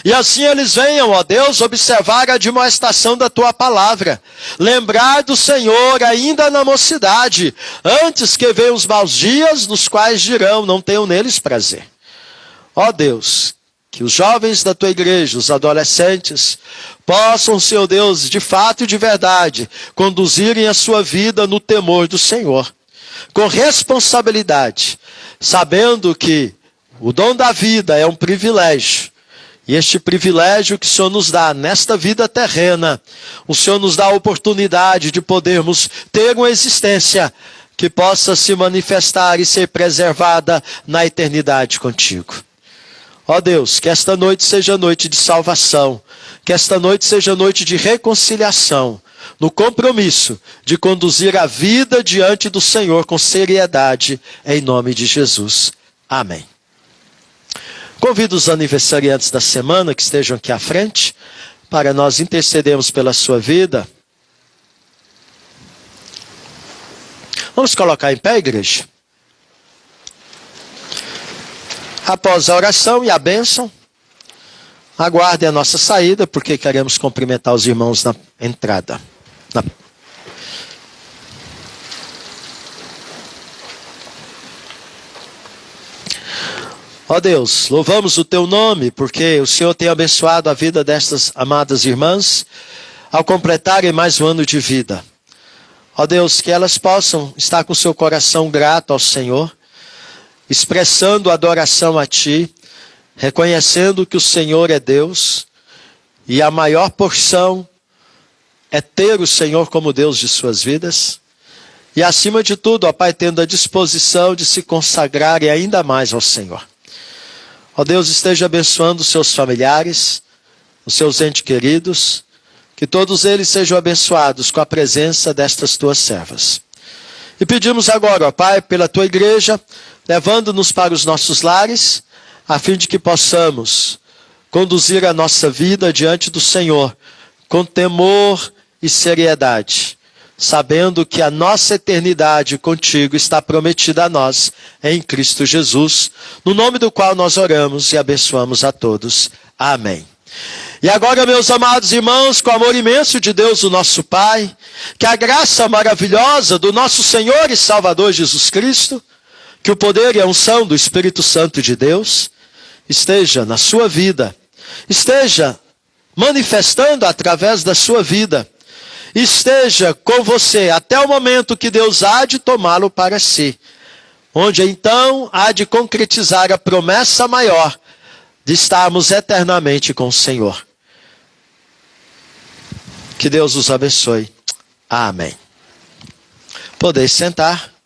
E assim eles venham, ó Deus, observar a admoestação da tua palavra. Lembrar do Senhor ainda na mocidade, antes que venham os maus dias, nos quais dirão, não tenham neles prazer. Ó Deus, que os jovens da tua igreja, os adolescentes, possam, Senhor Deus, de fato e de verdade, conduzirem a sua vida no temor do Senhor, com responsabilidade, sabendo que o dom da vida é um privilégio. E este privilégio que o Senhor nos dá nesta vida terrena, o Senhor nos dá a oportunidade de podermos ter uma existência que possa se manifestar e ser preservada na eternidade contigo. Ó Deus, que esta noite seja noite de salvação, que esta noite seja noite de reconciliação, no compromisso de conduzir a vida diante do Senhor com seriedade, em nome de Jesus. Amém. Convido os aniversariantes da semana que estejam aqui à frente, para nós intercedermos pela sua vida. Vamos colocar em pé, igreja? Após a oração e a bênção, aguardem a nossa saída, porque queremos cumprimentar os irmãos na entrada. Ó Deus, louvamos o teu nome, porque o Senhor tem abençoado a vida destas amadas irmãs, ao completarem mais um ano de vida. Ó Deus, que elas possam estar com seu coração grato ao Senhor, expressando adoração a Ti, reconhecendo que o Senhor é Deus, e a maior porção é ter o Senhor como Deus de suas vidas. E acima de tudo, ó Pai, tendo a disposição de se consagrarem ainda mais ao Senhor. Ó Deus, esteja abençoando os seus familiares, os seus entes queridos, que todos eles sejam abençoados com a presença destas tuas servas. E pedimos agora, ó Pai, pela tua igreja, levando-nos para os nossos lares, a fim de que possamos conduzir a nossa vida diante do Senhor, com temor e seriedade, sabendo que a nossa eternidade contigo está prometida a nós, em Cristo Jesus, no nome do qual nós oramos e abençoamos a todos. Amém. E agora, meus amados irmãos, com o amor imenso de Deus, o nosso Pai, que a graça maravilhosa do nosso Senhor e Salvador Jesus Cristo, que o poder e a unção do Espírito Santo de Deus esteja na sua vida, esteja manifestando através da sua vida, esteja com você até o momento que Deus há de tomá-lo para si, onde então há de concretizar a promessa maior de estarmos eternamente com o Senhor. Que Deus os abençoe. Amém. Podeis sentar.